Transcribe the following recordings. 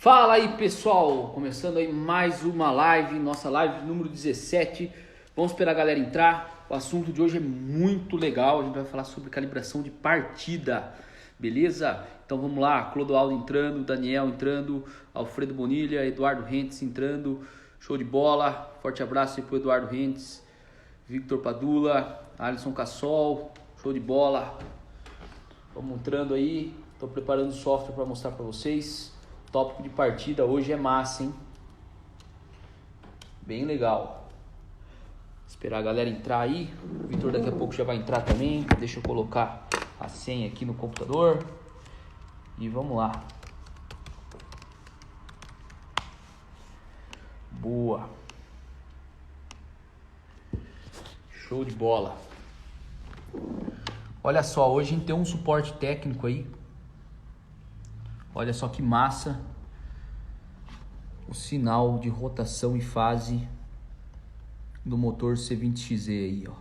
Fala aí, pessoal, começando aí mais uma live, nossa live número 17. Vamos esperar a galera entrar. O assunto de hoje é muito legal, a gente vai falar sobre calibração de partida, beleza? Então vamos lá, Clodoaldo entrando, Daniel entrando, Alfredo Bonilha, Eduardo Rentes entrando, show de bola. Forte abraço aí pro Eduardo Rentes, Victor Padula, Alisson Cassol, show de bola. Vamos entrando aí, estou preparando o software para mostrar para vocês. O tópico de partida hoje é massa, hein? Bem legal. Esperar a galera entrar aí. O Vitor daqui a pouco já vai entrar também. Deixa eu colocar a senha aqui no computador. E vamos lá. Boa. Show de bola. Olha só, hoje a gente tem um suporte técnico aí. Olha só que massa. O sinal de rotação e fase do motor C20XZ aí, ó.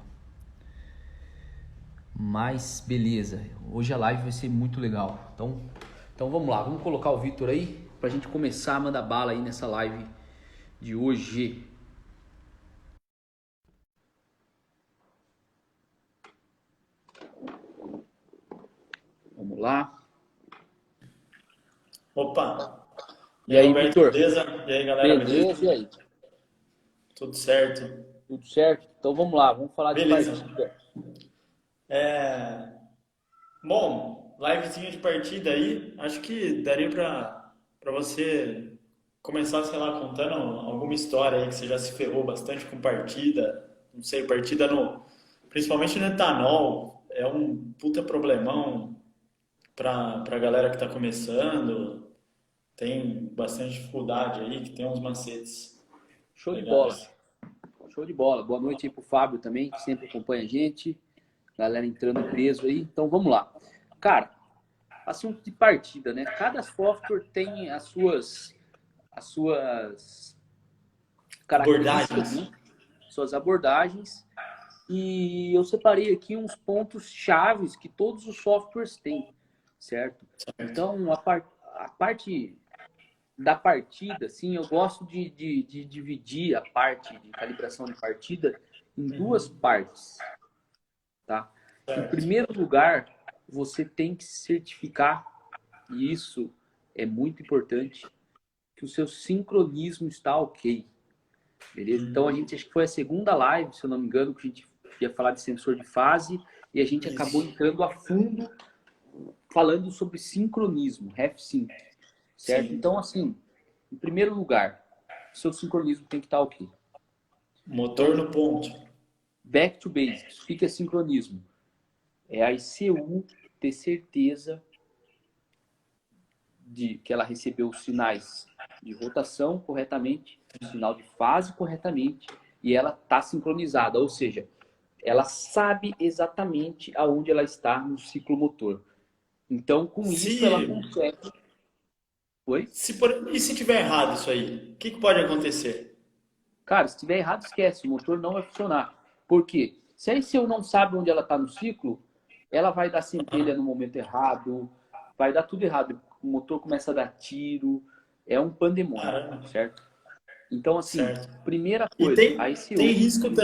Mas beleza, hoje a live vai ser muito legal. Então vamos lá, vamos colocar o Vitor aí pra gente começar a mandar bala aí nessa live de hoje. Vamos lá. Opa! E E aí, aí, Roberto, Vitor? beleza? E aí, galera, beleza? Beleza, e aí? Tudo certo? Tudo certo? Então vamos lá, vamos falar de Beleza. partida. É... Bom, livezinha de partida aí, acho que daria pra você começar, sei lá, contando alguma história aí que você já se ferrou bastante com partida, não sei, partida no... Principalmente no etanol, é um puta problemão pra galera que tá começando, tem bastante dificuldade aí, que tem uns macetes Show de bola, legais. show de bola. Boa noite aí pro Fábio também, que sempre acompanha a gente. Galera entrando em peso aí. Então vamos lá. Cara, assunto de partida, né? Cada software tem as suas características, Abordagens. né? Suas abordagens. E eu separei aqui uns pontos chaves que todos os softwares têm, certo? Certo. Então, a parte da partida, assim, eu gosto de dividir a parte de calibração de partida em duas Uhum. partes, tá? Em Certo. primeiro lugar, você tem que certificar, e isso é muito importante, que o seu sincronismo está ok. Beleza? Então a gente, acho que foi a segunda live, se eu não me engano, que a gente ia falar de sensor de fase e a gente acabou Isso. entrando a fundo falando sobre sincronismo, Sync, certo? Sim. Então, assim, em primeiro lugar, seu sincronismo tem que estar ok. Motor no ponto. Back to basics, o que é sincronismo? É a ECU ter certeza de que ela recebeu os sinais de rotação corretamente, o sinal de fase corretamente e ela está sincronizada, ou seja, ela sabe exatamente aonde ela está no ciclo motor. Então, com isso, ela Se, consegue. Oi? e se tiver errado isso aí, o que pode acontecer? Cara, se estiver errado, esquece, o motor não vai funcionar. Por quê? Se a ECU não sabe onde ela está no ciclo, ela vai dar centelha no momento errado, vai dar tudo errado. O motor começa a dar tiro, é um pandemônio, Caramba. certo? Então, assim, Certo. primeira E coisa, a tem ECU risco tem que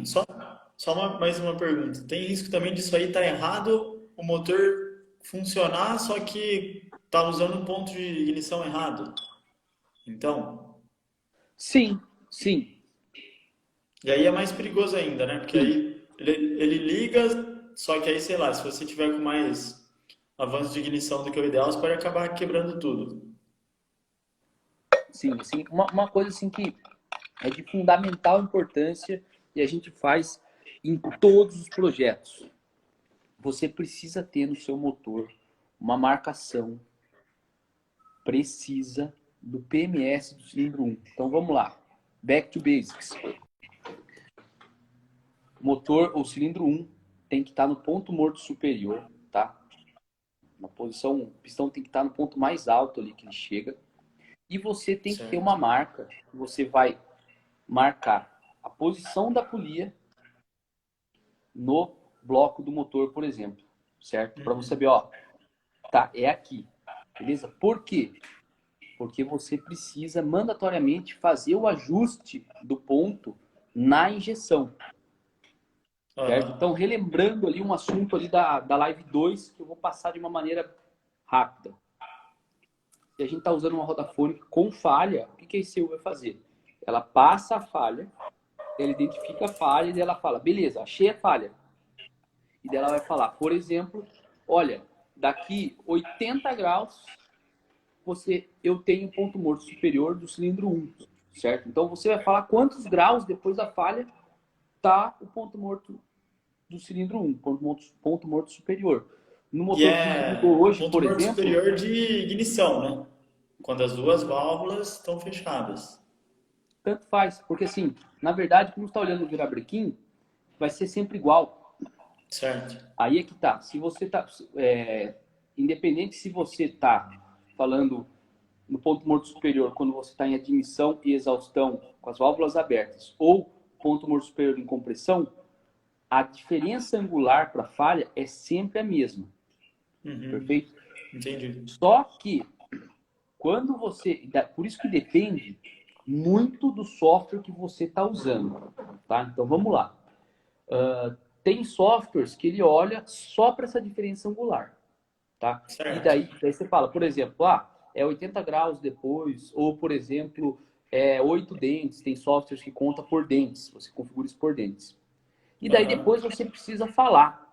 estar. também, mais uma pergunta. Tem risco também disso aí estar errado, o motor funcionar, só que tá usando o ponto de ignição errado. Então, Sim, sim, e aí é mais perigoso ainda, né? Porque sim. aí ele liga, só que aí, sei lá, se você tiver com mais avanço de ignição do que o ideal, você pode acabar quebrando tudo. Sim, sim. Uma coisa assim que é de fundamental importância e a gente faz em todos os projetos. Você precisa ter no seu motor uma marcação precisa do PMS do cilindro 1. Então vamos lá. Back to basics. Motor ou cilindro 1 tem que estar no ponto morto superior, tá? Na posição, o pistão tem que estar no ponto mais alto ali que ele chega. E você tem que ter Certo. uma marca que você vai marcar a posição da polia no bloco do motor, por exemplo, certo? Para você Uhum. saber, ó, tá, é aqui, beleza? Por quê? Porque você precisa mandatoriamente fazer o ajuste do ponto na injeção, certo? Aham. Então, relembrando ali um assunto ali da live 2 que eu vou passar de uma maneira rápida. Se a gente está usando uma roda fônica com falha, o que a ECU vai fazer? Ela passa a falha, ela identifica a falha e ela fala, beleza, achei a falha. E daí ela vai falar, por exemplo, olha, daqui 80 graus eu tenho ponto morto superior do cilindro 1, certo? Então você vai falar quantos graus depois da falha está o ponto morto do cilindro 1, ponto morto superior. No E motor que a gente é mudou hoje, ponto por morto exemplo, superior de ignição, né? Quando as duas válvulas estão fechadas. tanto faz, porque assim, na verdade, como está olhando o virabrequim, vai ser sempre igual. Certo. Aí é que tá. Se você tá, independente se você está falando no ponto morto superior quando você está em admissão e exaustão com as válvulas abertas ou ponto morto superior em compressão, a diferença angular para falha é sempre a mesma. Uhum. Perfeito? Entendi. Só que quando você, por isso que depende muito do software que você está usando, tá? Então vamos lá. Tem softwares que ele olha só para essa diferença angular, tá? E Certo. daí você fala, por exemplo, é 80 graus depois, ou por exemplo, 8 dentes, tem softwares que conta por dentes, você configura isso por dentes. E daí Aham. depois você precisa falar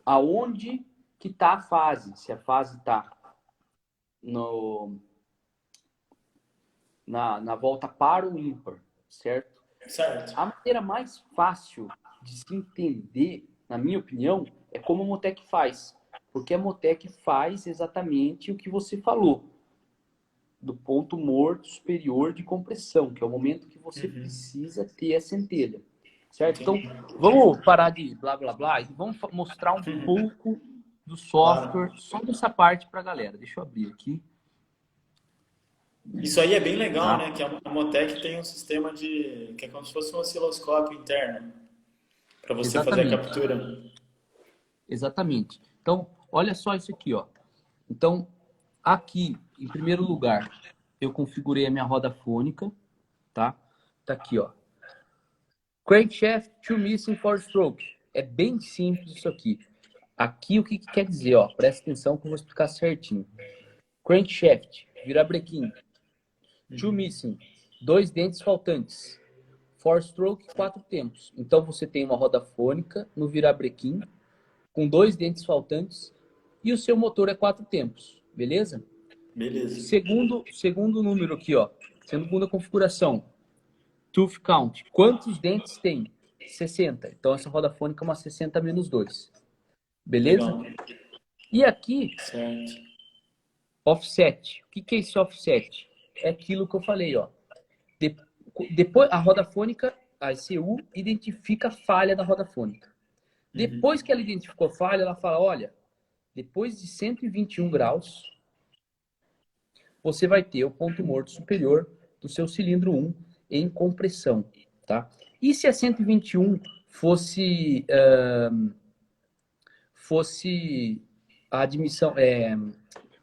aonde que está a fase, se a fase está no, na volta par ou ímpar, certo? Certo. A maneira mais fácil de se entender, na minha opinião, é como a Motec faz. Porque a Motec faz exatamente o que você falou, do ponto morto superior de compressão, que é o momento que você Uhum. precisa ter a centelha. Certo? Então, Entendi. vamos parar de blá blá blá e vamos mostrar um pouco do software, Claro. só dessa parte para a galera. Deixa eu abrir aqui. Isso aí é bem legal, Tá? né? Que a Motec tem um sistema de... que é como se fosse um osciloscópio interno para você fazer a Exatamente. captura. Exatamente. Então, olha só isso aqui, ó. Então, aqui, em primeiro lugar, eu configurei a minha roda fônica, tá? Tá aqui, ó. Crankshaft to missing for stroke. É bem simples isso aqui. Aqui o que quer dizer, ó? Presta atenção que eu vou explicar certinho. Crankshaft, virabrequim. Two missing, 2 dentes faltantes. Four stroke, 4 tempos. Então você tem uma roda fônica no virabrequim com 2 dentes faltantes e o seu motor é 4 tempos, beleza? Beleza. Segundo número aqui, ó. Segunda configuração. Tooth count. Quantos dentes tem? 60. Então essa roda fônica é uma 60 menos 2. Beleza? Legal. E aqui, Certo. offset. O que é esse offset? É aquilo que eu falei, ó. Depois, a roda fônica, a ECU, identifica a falha da roda fônica. Uhum. Depois que ela identificou a falha, ela fala, olha, depois de 121 graus, você vai ter o ponto morto superior do seu cilindro 1 em compressão, tá? E se a 121 fosse a admissão,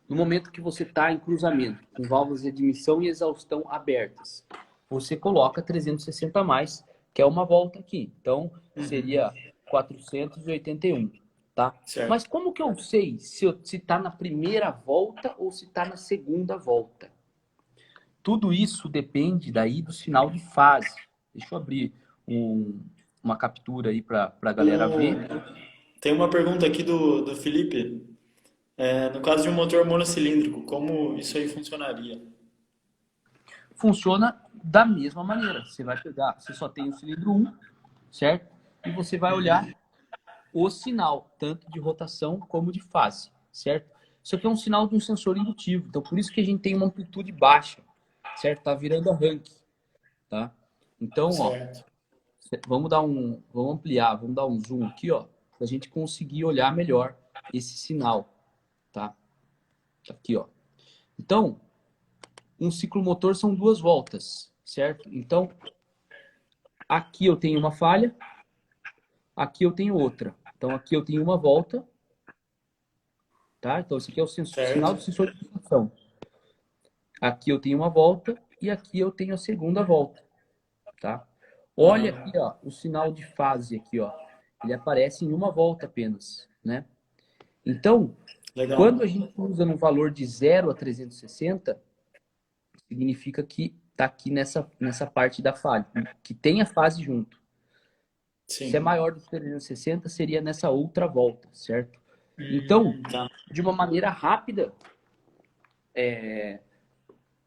no momento que você está em cruzamento, com válvulas de admissão e exaustão abertas, você coloca 360 a mais, que é uma volta aqui. Então, Uhum. seria 481, tá? Mas Certo. como que eu sei se está na primeira volta ou se está na segunda volta? Tudo isso depende daí do sinal de fase. Deixa eu abrir uma captura aí para a galera ver. O... Tem uma pergunta aqui do Felipe. No caso de um motor monocilíndrico, como isso aí funcionaria? Funciona da mesma maneira. Você vai pegar, você só tem o cilindro 1, certo? E você vai olhar Uhum. o sinal, tanto de rotação como de fase, certo? Isso aqui é um sinal de um sensor indutivo, então por isso que a gente tem uma amplitude baixa, certo? Tá virando arranque, tá? Então, ó, Certo. vamos ampliar, vamos dar um zoom aqui, ó, pra gente conseguir olhar melhor esse sinal, tá? Tá aqui, ó. Então, um ciclomotor são 2 voltas, certo? Então, aqui eu tenho uma falha, aqui eu tenho outra. Então, aqui eu tenho uma volta, tá? Então, esse aqui é o sinal Certo. do sensor de função. Aqui eu tenho uma volta e aqui eu tenho a segunda volta, tá? Olha aqui, Aham. ó, o sinal de fase aqui, ó. Ele aparece em uma volta apenas, né? Então, quando a Legal. gente usa no valor de 0 a 360, significa que está aqui nessa parte da fase, que tem a fase junto. Se é Sim. maior do que 360, seria nessa outra volta, certo? Então, Tá. de uma maneira rápida,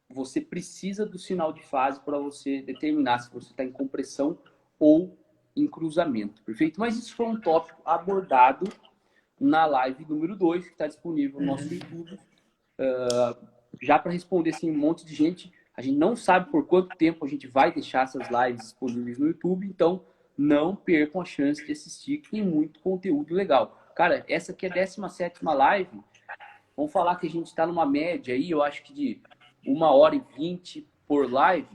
você precisa do sinal de fase para você determinar se você está em compressão ou em cruzamento, perfeito? Mas isso foi um tópico abordado na live número 2, que está disponível no nosso Uhum. YouTube. Já para responder assim, um monte de gente, a gente não sabe por quanto tempo a gente vai deixar essas lives disponíveis no YouTube, então não percam a chance de assistir, que tem muito conteúdo legal. Cara, essa aqui é a 17ª live. Vamos falar que a gente está numa média aí, eu acho que de 1h20 por live.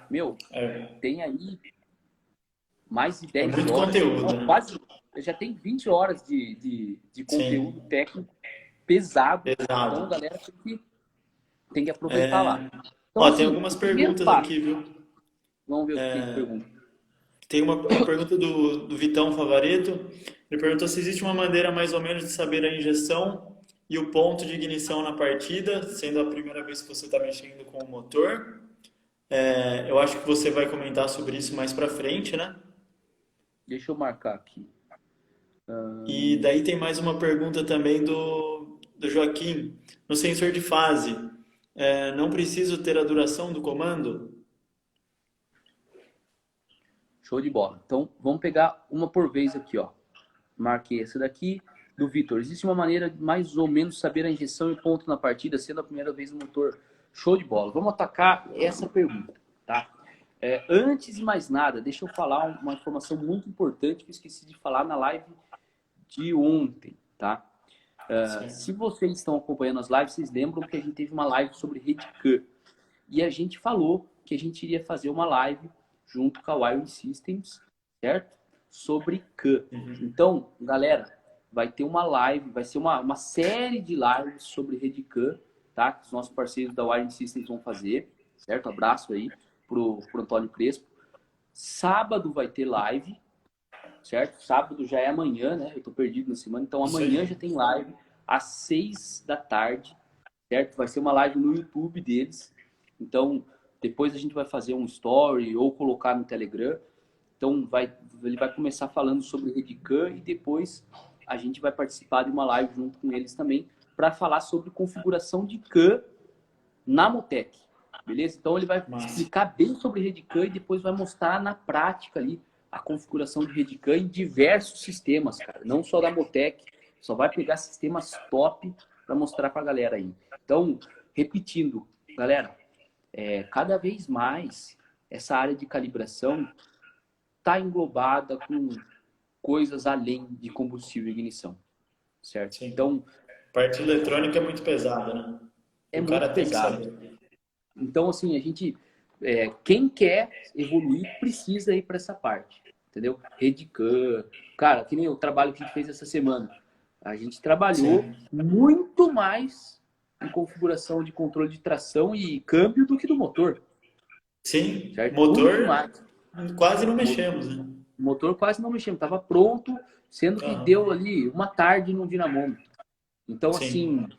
Meu, É, tem aí mais de é 10 muito horas, conteúdo, não, né? quase, já tem 20 horas de conteúdo Sim. técnico pesado. Então, a Pesado. galera tem que aproveitar lá. Então, Ó, tem assim, algumas o primeiro perguntas passo, aqui, viu? vamos ver o que pergunta. Tem uma pergunta do Vitão Favareto. Ele perguntou se existe uma maneira mais ou menos de saber a injeção e o ponto de ignição na partida, sendo a primeira vez que você está mexendo com o motor. Eu acho que você vai comentar sobre isso mais pra frente, né? Deixa eu marcar aqui. E daí tem mais uma pergunta também do Joaquim. No sensor de fase, não preciso ter a duração do comando? Show de bola. Então, vamos pegar uma por vez aqui, ó. Marquei essa daqui. Do Vitor. Existe uma maneira de mais ou menos saber a injeção e ponto na partida, sendo a primeira vez no motor? Show de bola. Vamos atacar essa pergunta, tá? Antes de mais nada, deixa eu falar uma informação muito importante que eu esqueci de falar na live de ontem, tá? Se Sim. vocês estão acompanhando as lives, vocês lembram que a gente teve uma live sobre Redcam. E a gente falou que a gente iria fazer uma live junto com a Wiring Systems, certo? Sobre CAN. Uhum. Então, galera, vai ter uma live, vai ser uma série de lives sobre Redcam, tá? Que os nossos parceiros da Wiring Systems vão fazer, certo? Abraço aí pro Antônio Crespo. Sábado vai ter live, certo? Sábado já é amanhã, né? Eu tô perdido na semana, então Isso amanhã já aí. tem live às 6 da tarde, certo? Vai ser uma live no YouTube deles. Então, depois a gente vai fazer um story ou colocar no Telegram. Então, ele vai começar falando sobre Redcam e depois a gente vai participar de uma live junto com eles também para falar sobre configuração de CAN na Motec. Beleza? Então, ele vai Massa. explicar bem sobre Redcam e depois vai mostrar na prática ali a configuração de Redcam em diversos sistemas, cara. Não só da Motec, só vai pegar sistemas top para mostrar para a galera aí. Então, repetindo, galera, cada vez mais essa área de calibração está englobada com coisas além de combustível e ignição, certo? Sim. Então, Parte eletrônica é muito pesada, né? E é o muito cara tem que pesado. saber. Então, assim, quem quer evoluir precisa ir para essa parte, entendeu? Redicam, cara, que nem o trabalho que a gente fez essa semana. A gente trabalhou Sim. muito mais em configuração de controle de tração e câmbio do que do motor, Sim. certo? Muito Motor, mais. quase não O mexemos, né? motor quase não mexemos, estava pronto, sendo que deu Aham. ali uma tarde no dinamômetro. Então, assim, Sim.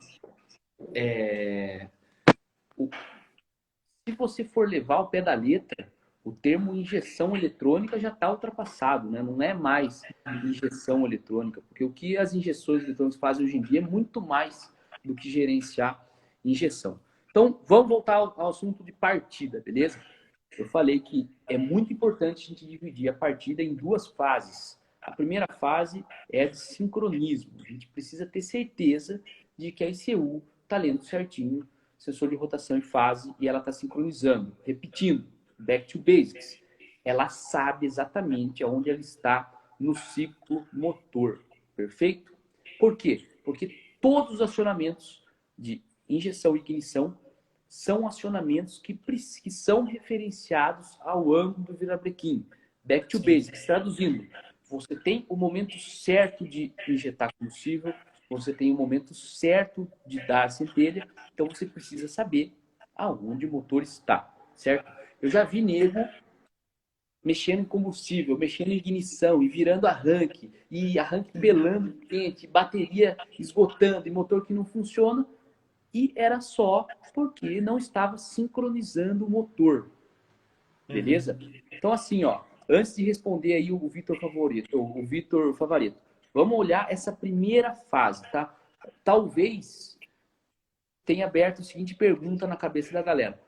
se você for levar ao pé da letra, o termo injeção eletrônica já está ultrapassado, né? Não é mais injeção eletrônica, porque o que as injeções eletrônicas fazem hoje em dia é muito mais do que gerenciar injeção. Então, vamos voltar ao assunto de partida, beleza? Eu falei que é muito importante a gente dividir a partida em duas fases. A primeira fase é a de sincronismo. A gente precisa ter certeza de que a ICU está lendo certinho sensor de rotação e fase e ela está sincronizando. Repetindo, back to basics. Ela sabe exatamente aonde ela está no ciclo motor. Perfeito? Por quê? Porque todos os acionamentos de injeção e ignição são acionamentos que são referenciados ao ângulo do virabrequim. Back to Sim. basics. Traduzindo, você tem o momento certo de injetar combustível, você tem o momento certo de dar a centelha, então você precisa saber aonde o motor está, certo? Eu já vi nego mexendo em combustível, mexendo em ignição e virando arranque, e arranque pelando quente, bateria esgotando, e motor que não funciona, e era só porque não estava sincronizando o motor, beleza? Então assim, ó, antes de responder aí o Vitor Favorito, o Vitor Favorito, vamos olhar essa primeira fase, tá? Talvez tenha aberto a seguinte pergunta na cabeça da galera: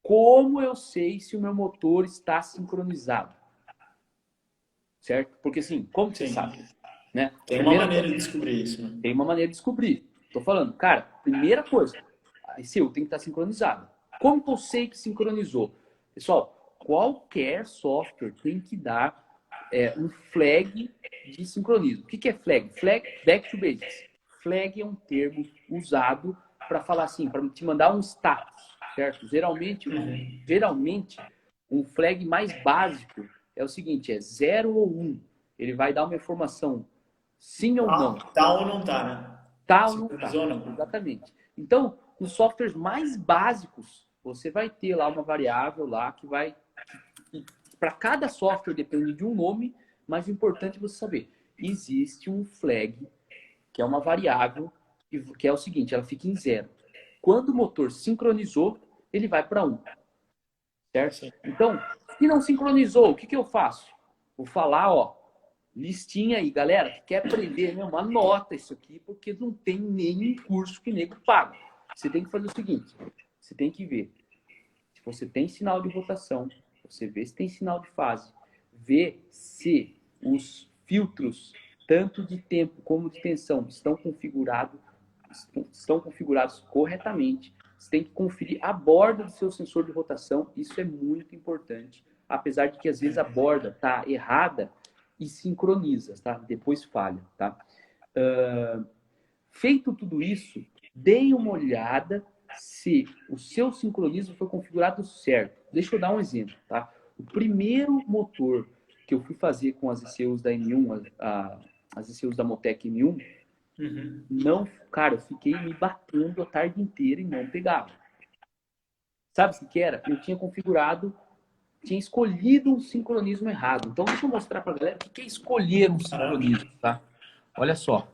como eu sei se o meu motor está sincronizado? Certo? Porque assim, como que você Sim. sabe? Né? Tem uma Primeira maneira coisa, de descobrir isso, né? tem uma maneira de descobrir. Tô falando, cara, primeira coisa, a ECU tem que estar sincronizado. Como que eu sei que sincronizou? Pessoal, qualquer software tem que dar um flag de sincronismo. O que é flag? Flag, back to basics. Flag é um termo usado para falar assim, para te mandar um status, certo? Geralmente, um flag mais básico é o seguinte, é 0 ou 1. Ele vai dar uma informação sim ou não. Tá ou não tá, né? Tá ou não tá. Sincronizou ou não? Exatamente. Então, nos softwares mais básicos, você vai ter lá uma variável lá que vai... Para cada software depende de um nome, mas o importante é você saber. Existe um flag, que é uma variável, que é o seguinte, ela fica em 0. Quando o motor sincronizou, ele vai para 1. Certo? Sim. Então, se não sincronizou, o que eu faço? Vou falar, ó, listinha aí, galera, que quer aprender, né? Anota isso aqui, porque não tem nenhum curso que nego paga. Você tem que fazer o seguinte, você tem que ver se você tem sinal de rotação, você vê se tem sinal de fase, vê se os filtros, tanto de tempo como de tensão, estão configurados corretamente. Você tem que conferir a borda do seu sensor de rotação, isso é muito importante, apesar de que às vezes a borda está errada e sincroniza, tá? Depois falha, tá? Feito tudo isso, dê uma olhada se o seu sincronismo foi configurado certo. Deixa eu dar um exemplo, tá? O primeiro motor que eu fui fazer com as ECUs da M1, as ECUs da Motec M1, não, cara, eu fiquei me batendo a tarde inteira e não pegava. Sabe o que era? Eu tinha configurado, tinha escolhido um sincronismo errado. Então, deixa eu mostrar pra galera o que é escolher um sincronismo, tá? Olha só.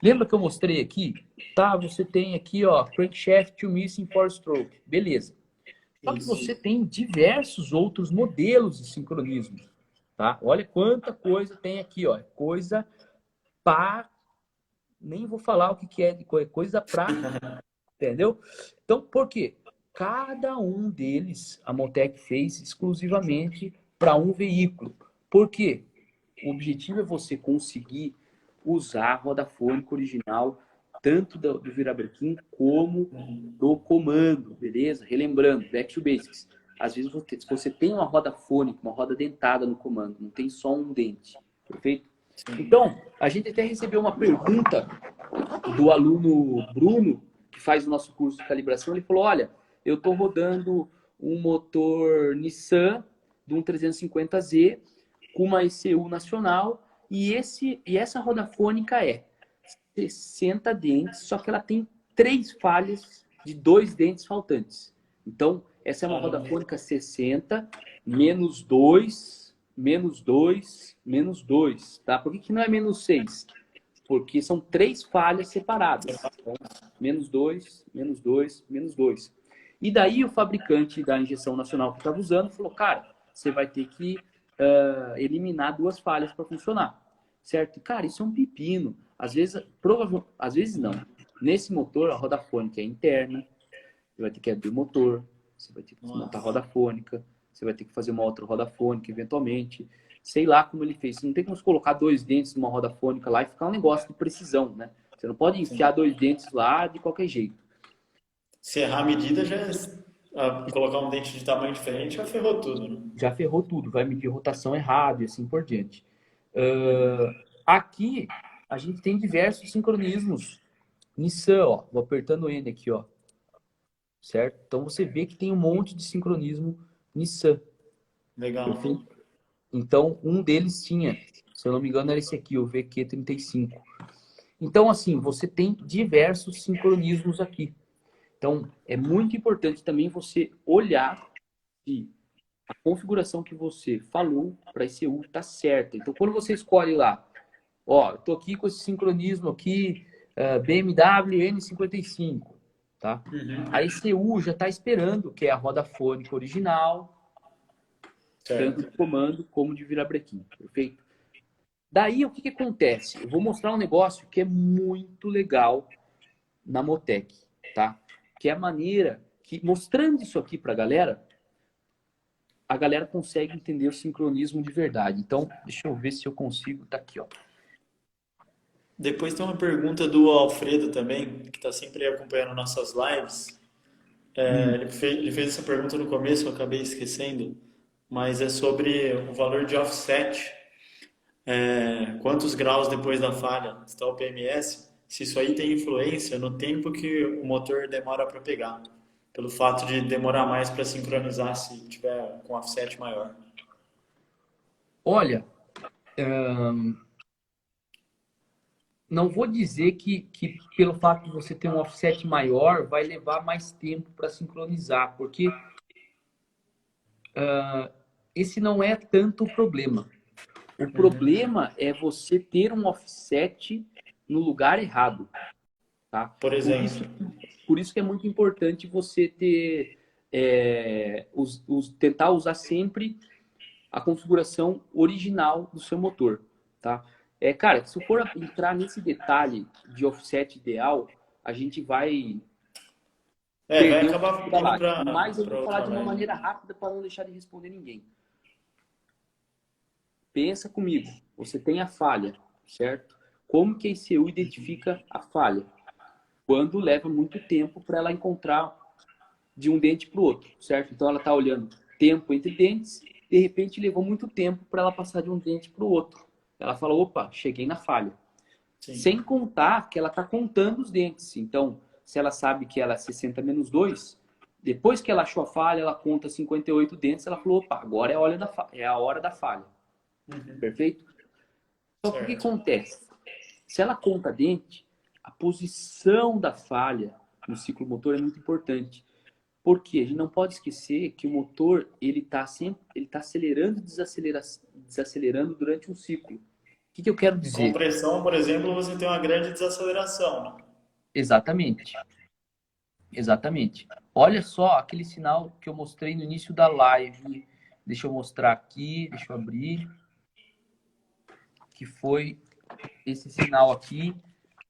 Lembra que eu mostrei aqui? Tá, você tem aqui, ó, crankshaft to missing 4-stroke. Beleza. Só que você tem diversos outros modelos de sincronismo, tá? Olha quanta coisa tem aqui, ó. Coisa para... Nem vou falar o que é, coisa para... Entendeu? Então, por quê? Cada um deles, a Motec fez exclusivamente para um veículo. Por quê? O objetivo é você conseguir usar a roda fônica original, tanto do virabrequim como do comando, beleza? Relembrando, back to basics. Às vezes, se você tem uma roda fônica, uma roda dentada no comando, não tem só um dente, perfeito? Então, a gente até recebeu uma pergunta do aluno Bruno, que faz o nosso curso de calibração. Ele falou, olha, eu estou rodando um motor Nissan de um 350Z com uma ECU nacional e essa roda fônica é 60 dentes, só que ela tem 3 falhas de 2 dentes faltantes. Então, essa é uma roda fônica 60, menos 2, menos 2, menos 2, tá? Por que não é menos 6? Porque são 3 falhas separadas. Então, menos 2, menos 2, menos 2. E daí o fabricante da injeção nacional que estava usando falou, cara, você vai ter que eliminar 2 falhas para funcionar. Certo? Cara, isso é um pepino. Às vezes, às vezes não. Nesse motor, a roda fônica é interna. Você vai ter que abrir o motor. Você vai ter que desmontar a roda fônica. Você vai ter que fazer uma outra roda fônica, eventualmente. Sei lá como ele fez. Você não tem como colocar 2 dentes numa roda fônica lá e ficar um negócio de precisão, né? Você não pode enfiar 2 dentes lá de qualquer jeito. Se errar a medida, colocar um dente de tamanho diferente já ferrou tudo, né? Já ferrou tudo. Vai medir rotação errado e assim por diante. Aqui, a gente tem diversos sincronismos. Nissan, ó. Vou apertando o N aqui, ó. Certo? Então, você vê que tem um monte de sincronismo Nissan. Legal. Perfeito? Então, um deles tinha, se eu não me engano, era esse aqui, o VQ35. Então, assim, você tem diversos sincronismos aqui. Então, é muito importante também você olhar se a configuração que você falou para ECU está certa. Então, quando você escolhe lá, ó, eu tô aqui com esse sincronismo aqui, BMW N55, tá? A Uhum. ECU já está esperando, que é a roda fônica original, tanto de Certo. comando como de virabrequim, perfeito? Daí, o que acontece? Eu vou mostrar um negócio que é muito legal na Motec, tá? Que é a maneira que, mostrando isso aqui para a galera consegue entender o sincronismo de verdade. Então, deixa eu ver se eu consigo. Tá aqui, ó. Depois tem uma pergunta do Alfredo também, que está sempre acompanhando nossas lives. Hum. Ele fez essa pergunta no começo, eu acabei esquecendo, mas é sobre o valor de offset. Quantos graus depois da falha está o PMS? Se isso aí tem influência no tempo que o motor demora para pegar, pelo fato de demorar mais para sincronizar se tiver com offset maior. Olha, não vou dizer que pelo fato de você ter um offset maior vai levar mais tempo para sincronizar, porque esse não é tanto o problema. O Uhum. problema é você ter um offset no lugar errado, tá? Por exemplo. Por isso que é muito importante você ter tentar usar sempre a configuração original do seu motor, tá? Cara, se eu for entrar nesse detalhe de offset ideal, a gente vai Vai perder um acabar pouco da indo live. Mas eu para vou falar outra de uma live. maneira rápida para não deixar de responder ninguém. Pensa comigo, você tem a falha, certo? Como que a ECU identifica a falha? Quando leva muito tempo para ela encontrar de um dente para o outro, certo? Então ela está olhando tempo entre dentes, de repente levou muito tempo para ela passar de um dente para o outro. Ela fala, opa, cheguei na falha. Sem Sim. contar que ela está contando os dentes. Então, se ela sabe que ela é 60 menos 2, depois que ela achou a falha, ela conta 58 dentes, ela falou, opa, agora é a hora da falha. Uhum. Perfeito? Só que o que Certo. acontece? Se ela conta dente, a posição da falha no ciclo motor é muito importante. Porque a gente não pode esquecer que o motor ele está sempre acelerando e desacelerando durante um ciclo. O que eu quero Em dizer? compressão, por exemplo, você tem uma grande desaceleração, né? Exatamente, exatamente. Olha só aquele sinal que eu mostrei no início da live. Deixa eu mostrar aqui, deixa eu abrir, que foi esse sinal aqui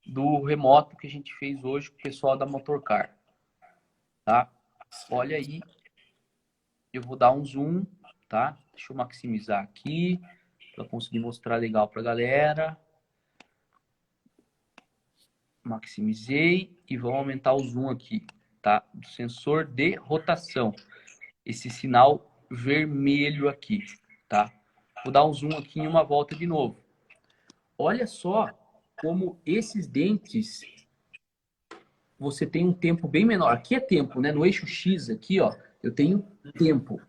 do remoto que a gente fez hoje com o pessoal da Motorcar, tá? Olha Certo. aí, eu vou dar um zoom, tá? Deixa eu maximizar aqui para conseguir mostrar legal para a galera. Maximizei e vamos aumentar o zoom aqui, tá? Do sensor de rotação. Esse sinal vermelho aqui, tá? Vou dar um zoom aqui em uma volta de novo. Olha só como esses dentes você tem um tempo bem menor. Aqui é tempo, né? No eixo X aqui, ó, eu tenho tempo.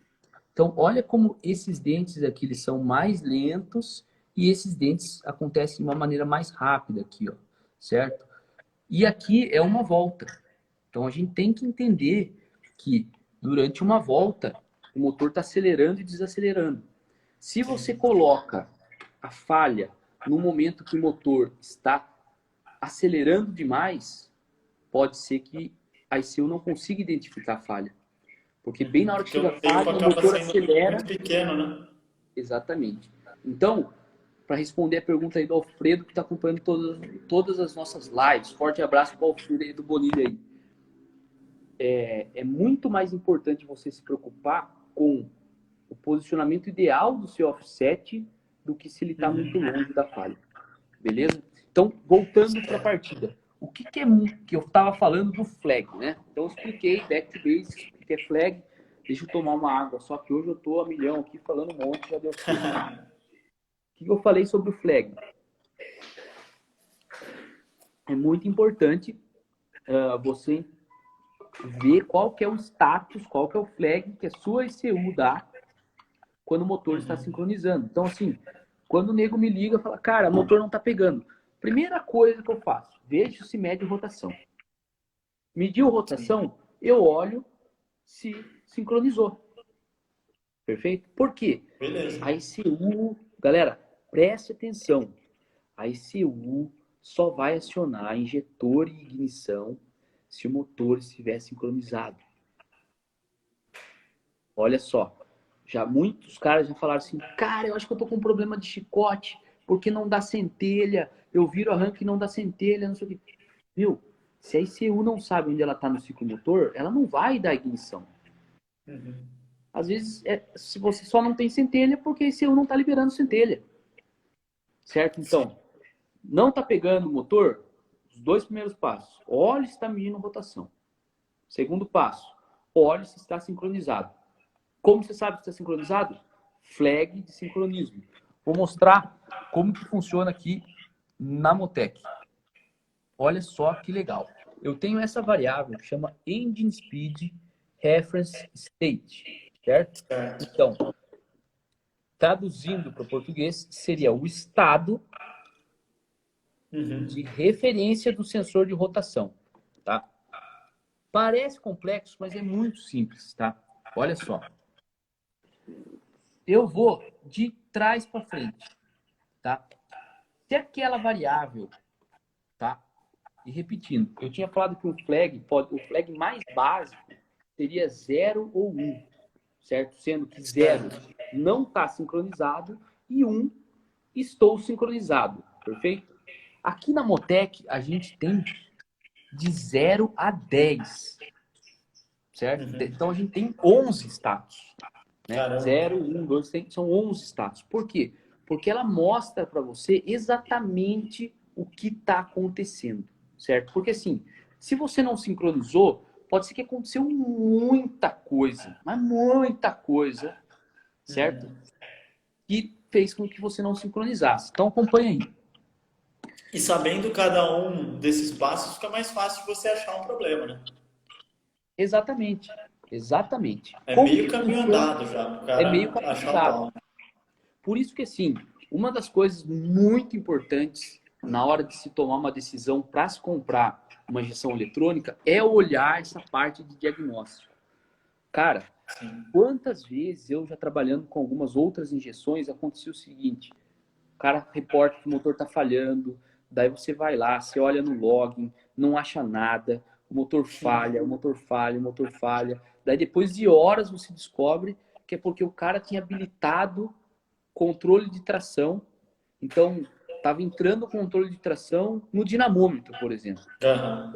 Então, olha como esses dentes aqui eles são mais lentos e esses dentes acontecem de uma maneira mais rápida aqui, ó, certo? E aqui é uma volta. Então, a gente tem que entender que durante uma volta o motor está acelerando e desacelerando. Se você Sim. coloca a falha no momento que o motor está acelerando demais, pode ser que a ICU não consiga identificar a falha. Porque bem na hora que Porque chega o a tempo falha, o acaba motor sendo muito acelera. pequeno, né? Exatamente. Então, para responder a pergunta aí do Alfredo, que está acompanhando todas as nossas lives, forte abraço para o Alfredo aí do Bonilha aí. É muito mais importante você se preocupar com o posicionamento ideal do seu offset do que se ele está muito Uhum. longe da falha. Beleza? Então, voltando para a partida. O que eu estava falando do flag, né? Então, eu expliquei back to basics, o que é flag. Deixa eu tomar uma água, só que hoje eu estou a milhão aqui falando um monte, já deu sede. O que eu falei sobre o flag? É muito importante você ver qual que é o status, qual que é o flag que a sua ECU dá quando o motor está Uhum. sincronizando. Então, assim, quando o nego me liga e fala, cara, o motor não está pegando. Primeira coisa que eu faço, vejo se mede rotação. Mediu Sim. rotação, eu olho se sincronizou. Perfeito? Por quê? Beleza. A ECU, galera, preste atenção. A ECU só vai acionar injetor e ignição se o motor estiver sincronizado. Olha só, já muitos caras já falaram assim, cara, eu acho que eu tô com um problema de chicote, porque não dá centelha, eu viro arranque e não dá centelha, não sei o quê. Viu? Se a ICU não sabe onde ela está no ciclo motor, ela não vai dar ignição. Uhum. Às vezes, se você só não tem centelha, porque a ICU não está liberando centelha. Certo? Sim. Então, não está pegando o motor? Os dois primeiros passos. Olhe se está medindo rotação. Segundo passo, olhe se está sincronizado. Como você sabe se está sincronizado? Flag de sincronismo. Vou mostrar como que funciona aqui na Motec. Olha só que legal. Eu tenho essa variável que chama Engine Speed Reference State, certo? Certo. Então, traduzindo para o português, seria o estado de Uhum. referência do sensor de rotação, tá? Parece complexo, mas é muito simples, tá? Olha só. Eu vou de trás para frente, tá? Se aquela variável, tá? E repetindo, eu tinha falado que o flag mais básico seria 0 ou 1, certo? Sendo que 0 Certo. não está sincronizado e 1 estou sincronizado, perfeito? Aqui na Motec a gente tem de 0 a 10, certo? Uhum. Então a gente tem 11 status, né? Caramba. 0, 1, 2, 3, são 11 status. Por quê? Porque ela mostra para você exatamente o que está acontecendo, certo? Porque assim, se você não sincronizou, pode ser que aconteceu muita coisa, mas muita coisa, certo? Uhum. Que fez com que você não sincronizasse. Então acompanha aí. E sabendo cada um desses passos, fica mais fácil de você achar um problema, né? Exatamente. Exatamente. É Como meio que caminho funciona? andado já, pro É meio cara caminho achar o andado. pau. Por isso que, assim, uma das coisas muito importantes na hora de se tomar uma decisão para se comprar uma injeção eletrônica é olhar essa parte de diagnóstico. Cara, Sim. quantas vezes eu já trabalhando com algumas outras injeções aconteceu o seguinte: o cara reporta que o motor está falhando, daí você vai lá, você olha no login, não acha nada, o motor falha, o motor falha, o motor falha. Daí depois de horas você descobre que é porque o cara tinha habilitado controle de tração. Então, estava entrando o controle de tração no dinamômetro, por exemplo. Aham.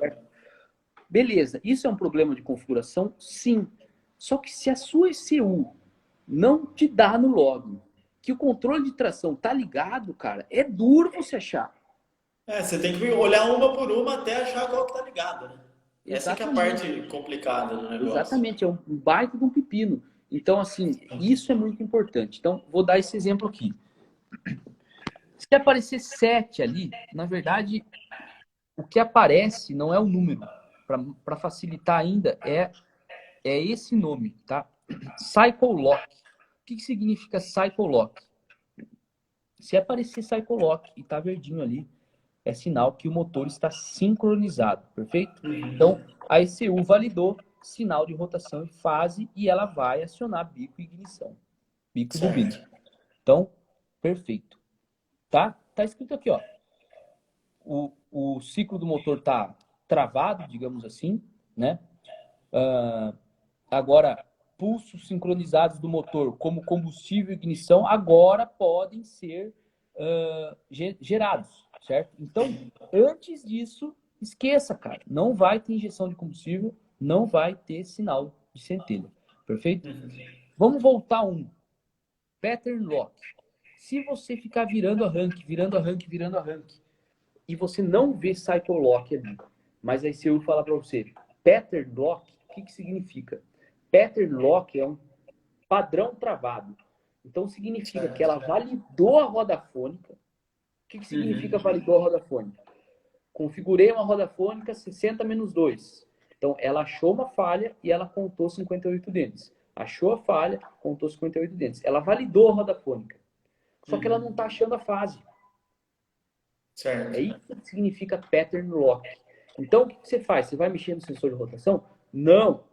Beleza, isso é um problema de configuração? Sim. Só que se a sua ECU não te dá no login que o controle de tração tá ligado, cara, é duro você achar. É, você tem que olhar uma por uma até achar qual que tá ligada, né? Essa que é a Exatamente. parte complicada do negócio. Exatamente, é um baita de um pepino. Então, assim, isso é muito importante. Então, vou dar esse exemplo aqui. Se aparecer 7 ali, na verdade, o que aparece não é o número. Para facilitar ainda, é esse nome, tá? Cycle Lock. O que significa Cycle Lock? Se aparecer Cycle Lock e tá verdinho ali, é sinal que o motor está sincronizado, perfeito? Então, Uhum. a ECU validou sinal de rotação e fase e ela vai acionar bico e ignição, bico e bobina. Certo. Então, perfeito. Tá? Tá escrito aqui, ó. O ciclo do motor tá travado, digamos assim, né? Agora, pulsos sincronizados do motor, como combustível e ignição, agora podem ser gerados, certo? Então, antes disso, esqueça, cara. Não vai ter injeção de combustível, não vai ter sinal de centelha. Perfeito? Uhum. Vamos voltar um. Pattern lock. Se você ficar virando arranque, virando arranque, virando arranque, e você não vê cycle lock ali, mas aí se eu falar para você pattern lock, o que significa? Pattern lock é um padrão travado. Então significa que Certo. ela validou a roda fônica. O que significa Uhum. validou a roda fônica? Configurei uma roda fônica 60 menos 2. Então ela achou uma falha e ela contou 58 dentes. Achou a falha, contou 58 dentes. Ela validou a roda fônica. Só que ela não Uhum. está achando a fase. É Certo. isso que significa pattern lock. Então, o que você faz? Você vai mexer no sensor de rotação? Não.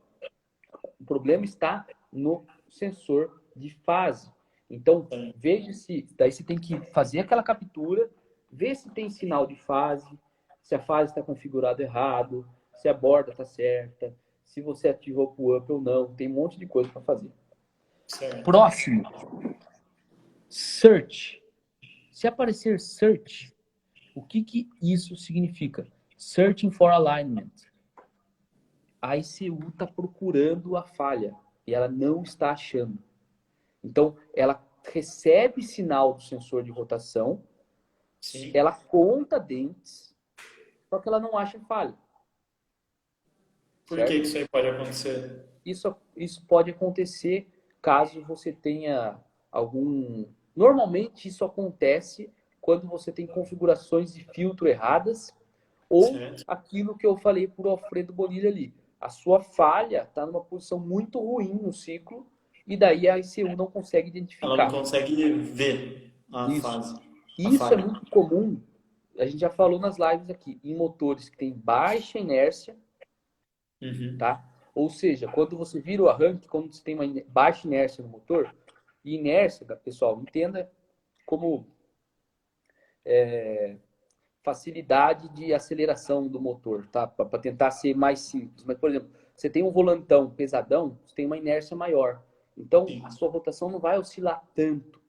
O problema está no sensor de fase. Então, veja se... Daí você tem que fazer aquela captura, ver se tem sinal de fase, se a fase está configurada errado, se a borda está certa, se você ativou o pull-up ou não. Tem um monte de coisa para fazer. Certo. Próximo. Search. Se aparecer search, o que isso significa? Searching for alignment. A ICU está procurando a falha e ela não está achando. Então, ela recebe sinal do sensor de rotação, Sim. ela conta dentes, só que ela não acha falha. Por Certo? que isso aí pode acontecer? Isso pode acontecer caso você tenha algum... Normalmente, isso acontece quando você tem configurações de filtro erradas ou Certo. aquilo que eu falei para o Alfredo Bonilha ali. A sua falha está numa posição muito ruim no ciclo e daí a ICU não consegue Ela identificar. não consegue ver a Isso. fase. Isso é muito comum, a gente já falou nas lives aqui, em motores que têm baixa inércia, tá? Ou seja, quando você vira o arranque, quando você tem uma baixa inércia no motor, e inércia, pessoal, entenda como facilidade de aceleração do motor, tá? Para tentar ser mais simples. Mas, por exemplo, você tem um volantão pesadão, você tem uma inércia maior. Então, a sua rotação não vai oscilar tanto,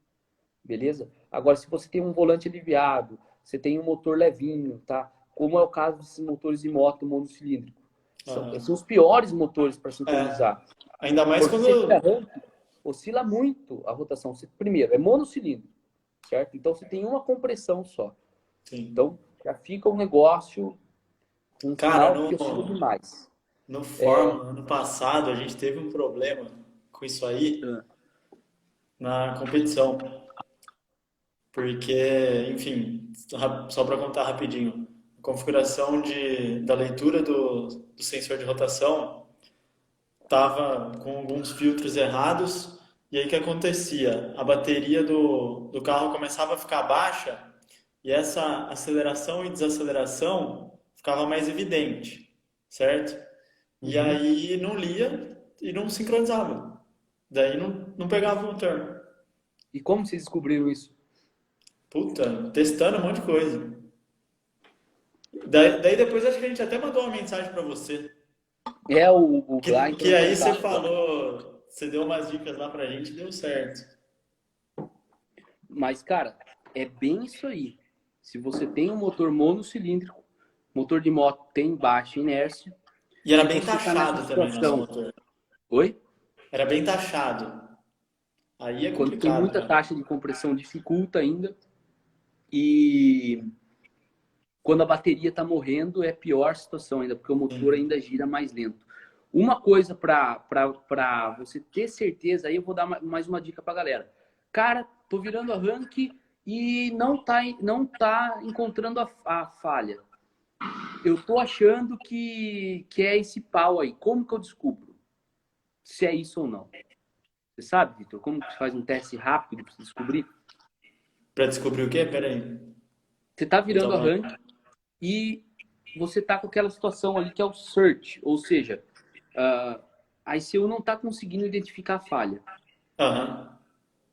beleza? Agora, se você tem um volante aliviado, você tem um motor levinho, tá? Como é o caso desses motores de moto monocilíndrico. São os piores motores para sincronizar. Ainda mais porque quando... você arranca, oscila muito a rotação. Primeiro, é monocilíndrico, certo? Então, você tem uma compressão só. Sim. Então, já fica um negócio com um sinal que oscila demais. No Fórmula, ano passado, a gente teve um problema com isso aí na competição. Porque, enfim, só para contar rapidinho, a configuração da leitura do sensor de rotação estava com alguns filtros errados, e aí o que acontecia? A bateria do carro começava a ficar baixa, e essa aceleração e desaceleração ficava mais evidente, certo? E aí não lia e não sincronizava. Daí não pegava o motor. E como vocês descobriram isso? Puta, testando um monte de coisa. Daí depois acho que a gente até mandou uma mensagem pra você. O Blind. Que aí você falou, você deu umas dicas lá pra gente e deu certo. Mas, cara, é bem isso aí. Se você tem um motor monocilíndrico, motor de moto tem baixa inércia. E era bem taxado também nosso motor. Oi? Era bem taxado. Aí é complicado. Quando tem muita taxa de compressão, dificulta ainda. E quando a bateria está morrendo, é pior a situação ainda, porque o motor ainda gira mais lento. Uma coisa para você ter certeza, aí eu vou dar mais uma dica para a galera. Cara, tô virando arranque e não tá encontrando a falha. Eu tô achando que é esse pau aí. Como que eu descubro se é isso ou não? Você sabe, Vitor, como que faz um teste rápido para descobrir? Para descobrir o quê? Pera aí. Você tá virando arranque e você tá com aquela situação ali que é o search, ou seja, a ICU não tá conseguindo identificar a falha.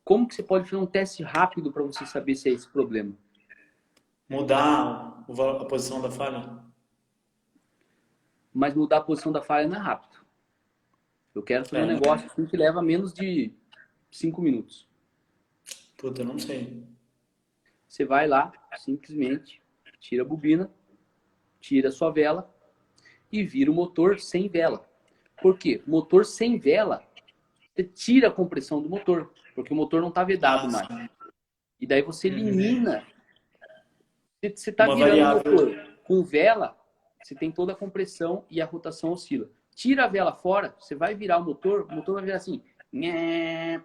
Como que você pode fazer um teste rápido para você saber se é esse problema? Mudar a posição da falha? Mas mudar a posição da falha não é rápido. Eu quero fazer um negócio assim que leva menos de 5 minutos. Puta, eu não sei. Você vai lá, simplesmente, tira a bobina, tira a sua vela e vira o motor sem vela. Por quê? Motor sem vela, você tira a compressão do motor, porque o motor não está vedado mais. E daí você elimina. Você está virando o motor com vela, você tem toda a compressão e a rotação oscila. Tira a vela fora, você vai virar o motor vai virar assim,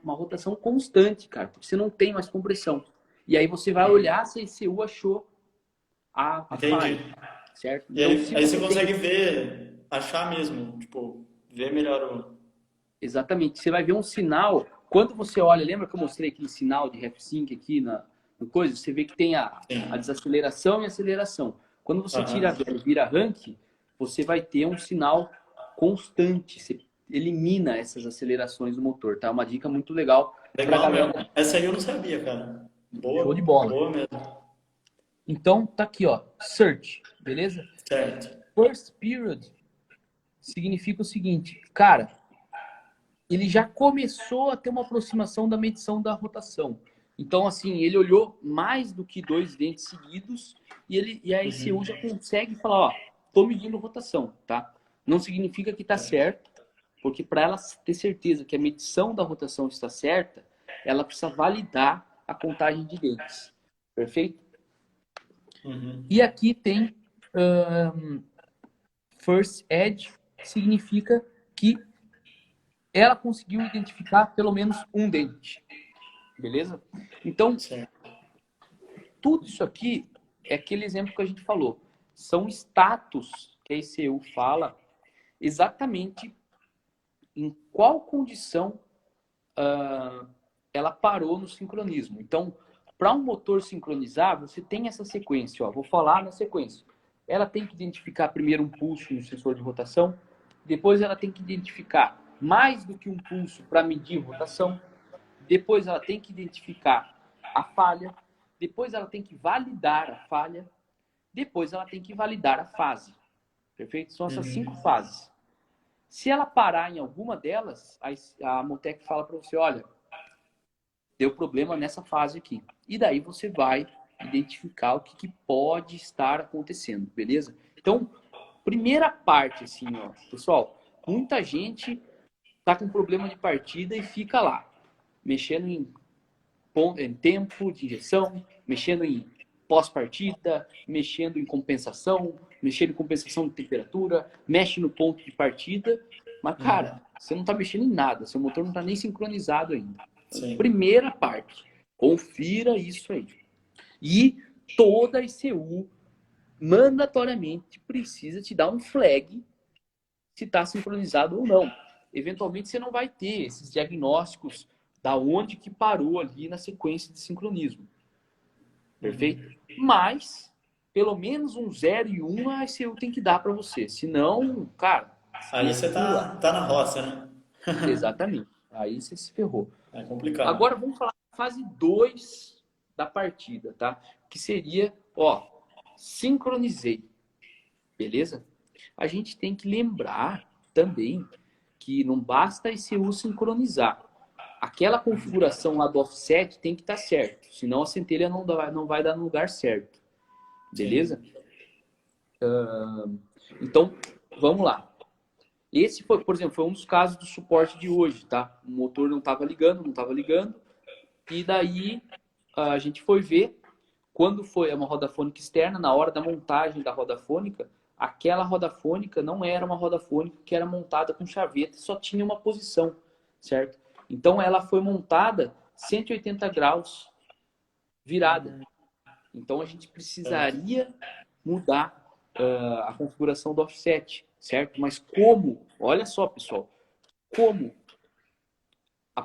uma rotação constante, cara, porque você não tem mais compressão. E aí você vai olhar se a ECU achou a falha, certo? E então, aí você consegue ver, achar mesmo, tipo, ver melhor o... Exatamente, você vai ver um sinal, quando você olha, lembra que eu mostrei aquele sinal de RefSync aqui no coisa? Você vê que tem a desaceleração e a aceleração. Quando você tira a vela e vira arranque, você vai ter um sinal constante. Você elimina essas acelerações do motor, tá? Uma dica muito legal para a Legal galera. mesmo. Essa aí eu não sabia, cara. Show de Boa, bola. boa mesmo. Então, tá aqui, ó. Search, beleza? Certo. First period significa o seguinte, cara, ele já começou a ter uma aproximação da medição da rotação. Então, assim, ele olhou mais do que 2 dentes seguidos e a ECU já consegue falar, ó, tô medindo rotação, tá? Não significa que tá certo, porque para ela ter certeza que a medição da rotação está certa, ela precisa validar a contagem de dentes. Perfeito? E aqui tem First Edge, significa que ela conseguiu identificar pelo menos um dente. Beleza? Então, Certo. tudo isso aqui é aquele exemplo que a gente falou. São status que a ECU fala exatamente em qual condição ela parou no sincronismo. Então, para um motor sincronizar, você tem essa sequência. Ó, vou falar na sequência. Ela tem que identificar primeiro um pulso no sensor de rotação, depois ela tem que identificar mais do que um pulso para medir rotação, depois ela tem que identificar a falha, depois ela tem que validar a falha, depois ela tem que validar a fase. Perfeito? São essas 5 fases. Se ela parar em alguma delas, a Motec fala para você, olha, deu problema nessa fase aqui. E daí você vai identificar o que pode estar acontecendo, beleza? Então, primeira parte, assim, ó, pessoal, muita gente tá com problema de partida e fica lá, mexendo em tempo de injeção, mexendo em pós-partida, mexendo em compensação de temperatura, mexe no ponto de partida, mas, cara, você não tá mexendo em nada, seu motor não tá nem sincronizado ainda. Sim. Primeira parte, confira isso aí. E toda ICU mandatoriamente precisa te dar um flag se está sincronizado ou não. Eventualmente você não vai ter esses diagnósticos da onde que parou ali na sequência de sincronismo. Perfeito? Mas, pelo menos um 0 e 1 a ICU tem que dar para você. Senão, cara, Aí esqueça você aquilo lá. tá na roça, né? Exatamente. Aí você se ferrou. É complicado. Agora vamos falar da fase 2 da partida, tá? Que seria, ó, sincronizei. Beleza? A gente tem que lembrar também que não basta a ECU sincronizar. Aquela configuração lá do offset tem que estar certo, senão a centelha não vai dar no lugar certo. Beleza? Então, vamos lá. Esse foi, por exemplo, foi um dos casos do suporte de hoje, tá? O motor não estava ligando, e daí a gente foi ver quando foi uma roda fônica externa, na hora da montagem da roda fônica, aquela roda fônica não era uma roda fônica que era montada com chaveta, só tinha uma posição, certo? Então ela foi montada 180 graus virada. Então a gente precisaria mudar a configuração do offset, certo? Mas como? Olha só, pessoal, como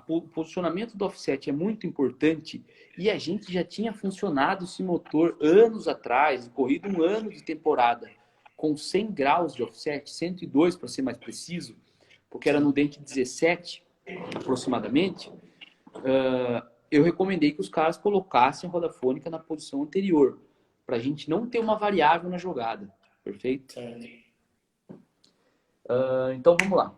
o posicionamento do offset é muito importante e a gente já tinha funcionado esse motor anos atrás, corrido um ano de temporada, com 100 graus de offset, 102 para ser mais preciso, porque era no dente 17 aproximadamente, eu recomendei que os caras colocassem a roda fônica na posição anterior, para a gente não ter uma variável na jogada, perfeito? Então vamos lá.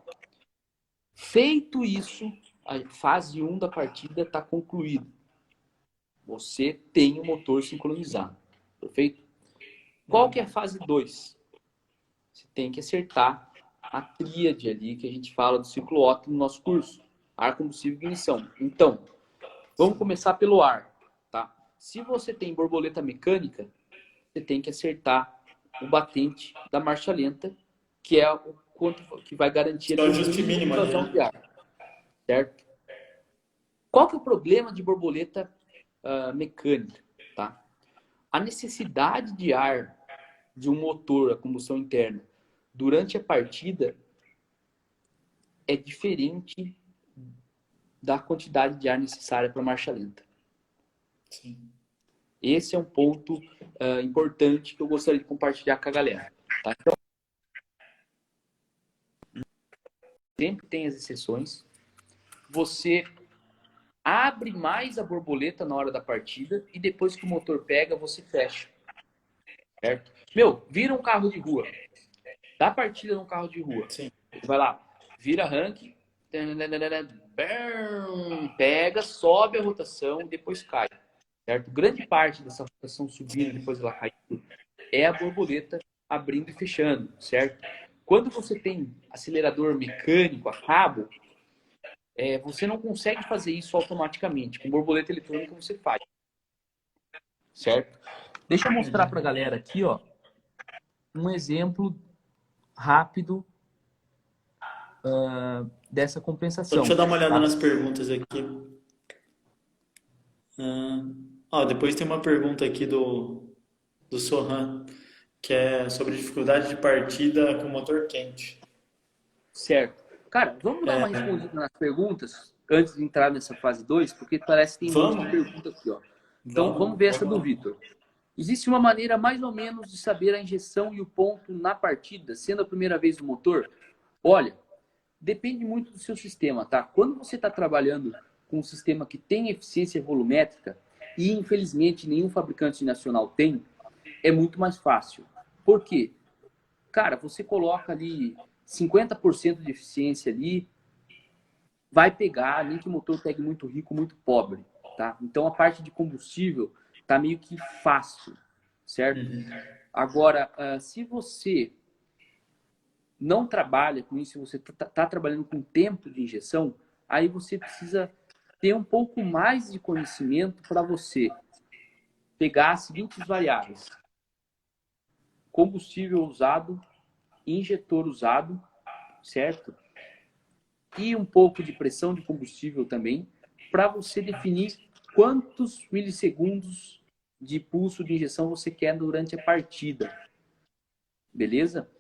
Feito isso, a fase 1 da partida está concluída. Você tem o motor sincronizado. Perfeito? Qual que é a fase 2? Você tem que acertar a tríade ali que a gente fala do ciclo Otto no nosso curso. Ar, combustível e ignição. Então, vamos começar pelo ar. Tá? Se você tem borboleta mecânica, você tem que acertar o batente da marcha lenta, que é o quanto que vai garantir É o ajuste mínimo ali, vazão né? de ar. Certo? Qual que é o problema de borboleta mecânica? Tá? A necessidade de ar de um motor a combustão interna durante a partida é diferente da quantidade de ar necessária para a marcha lenta. Sim. Esse é um ponto importante que eu gostaria de compartilhar com a galera. Tá? Então, sempre tem as exceções. Você abre mais a borboleta na hora da partida e depois que o motor pega, você fecha. Certo? Meu, vira um carro de rua. Dá partida num carro de rua. Sim. Vai lá, vira rank, pega, sobe a rotação, depois cai. Certo? Grande parte dessa rotação subindo, depois ela caindo, é a borboleta abrindo e fechando, certo? Quando você tem acelerador mecânico a cabo, você não consegue fazer isso automaticamente. Com borboleta eletrônica você faz, certo? Deixa eu mostrar para a galera aqui, ó, um exemplo rápido dessa Então, compensação. deixa eu dar uma olhada Tá? nas perguntas aqui. Depois tem uma pergunta aqui do Sohan, que é sobre dificuldade de partida com motor quente. Certo. Cara, vamos dar uma respondida nas perguntas antes de entrar nessa fase 2, porque parece que tem muita Vamos? pergunta aqui, ó. Então, vamos ver essa do Vitor. Existe uma maneira mais ou menos de saber a injeção e o ponto na partida, sendo a primeira vez do motor? Olha, depende muito do seu sistema, tá? Quando você está trabalhando com um sistema que tem eficiência volumétrica, e infelizmente nenhum fabricante nacional tem, é muito mais fácil. Por quê? Cara, você coloca ali 50% de eficiência ali, vai pegar, nem que o motor pegue muito rico, muito pobre, tá? Então a parte de combustível tá meio que fácil, certo? Agora, se você não trabalha com isso, se você tá trabalhando com tempo de injeção, aí você precisa ter um pouco mais de conhecimento para você pegar as seguintes variáveis: combustível usado, injetor usado, certo? E um pouco de pressão de combustível também, para você definir quantos milissegundos de pulso de injeção você quer durante a partida. Beleza?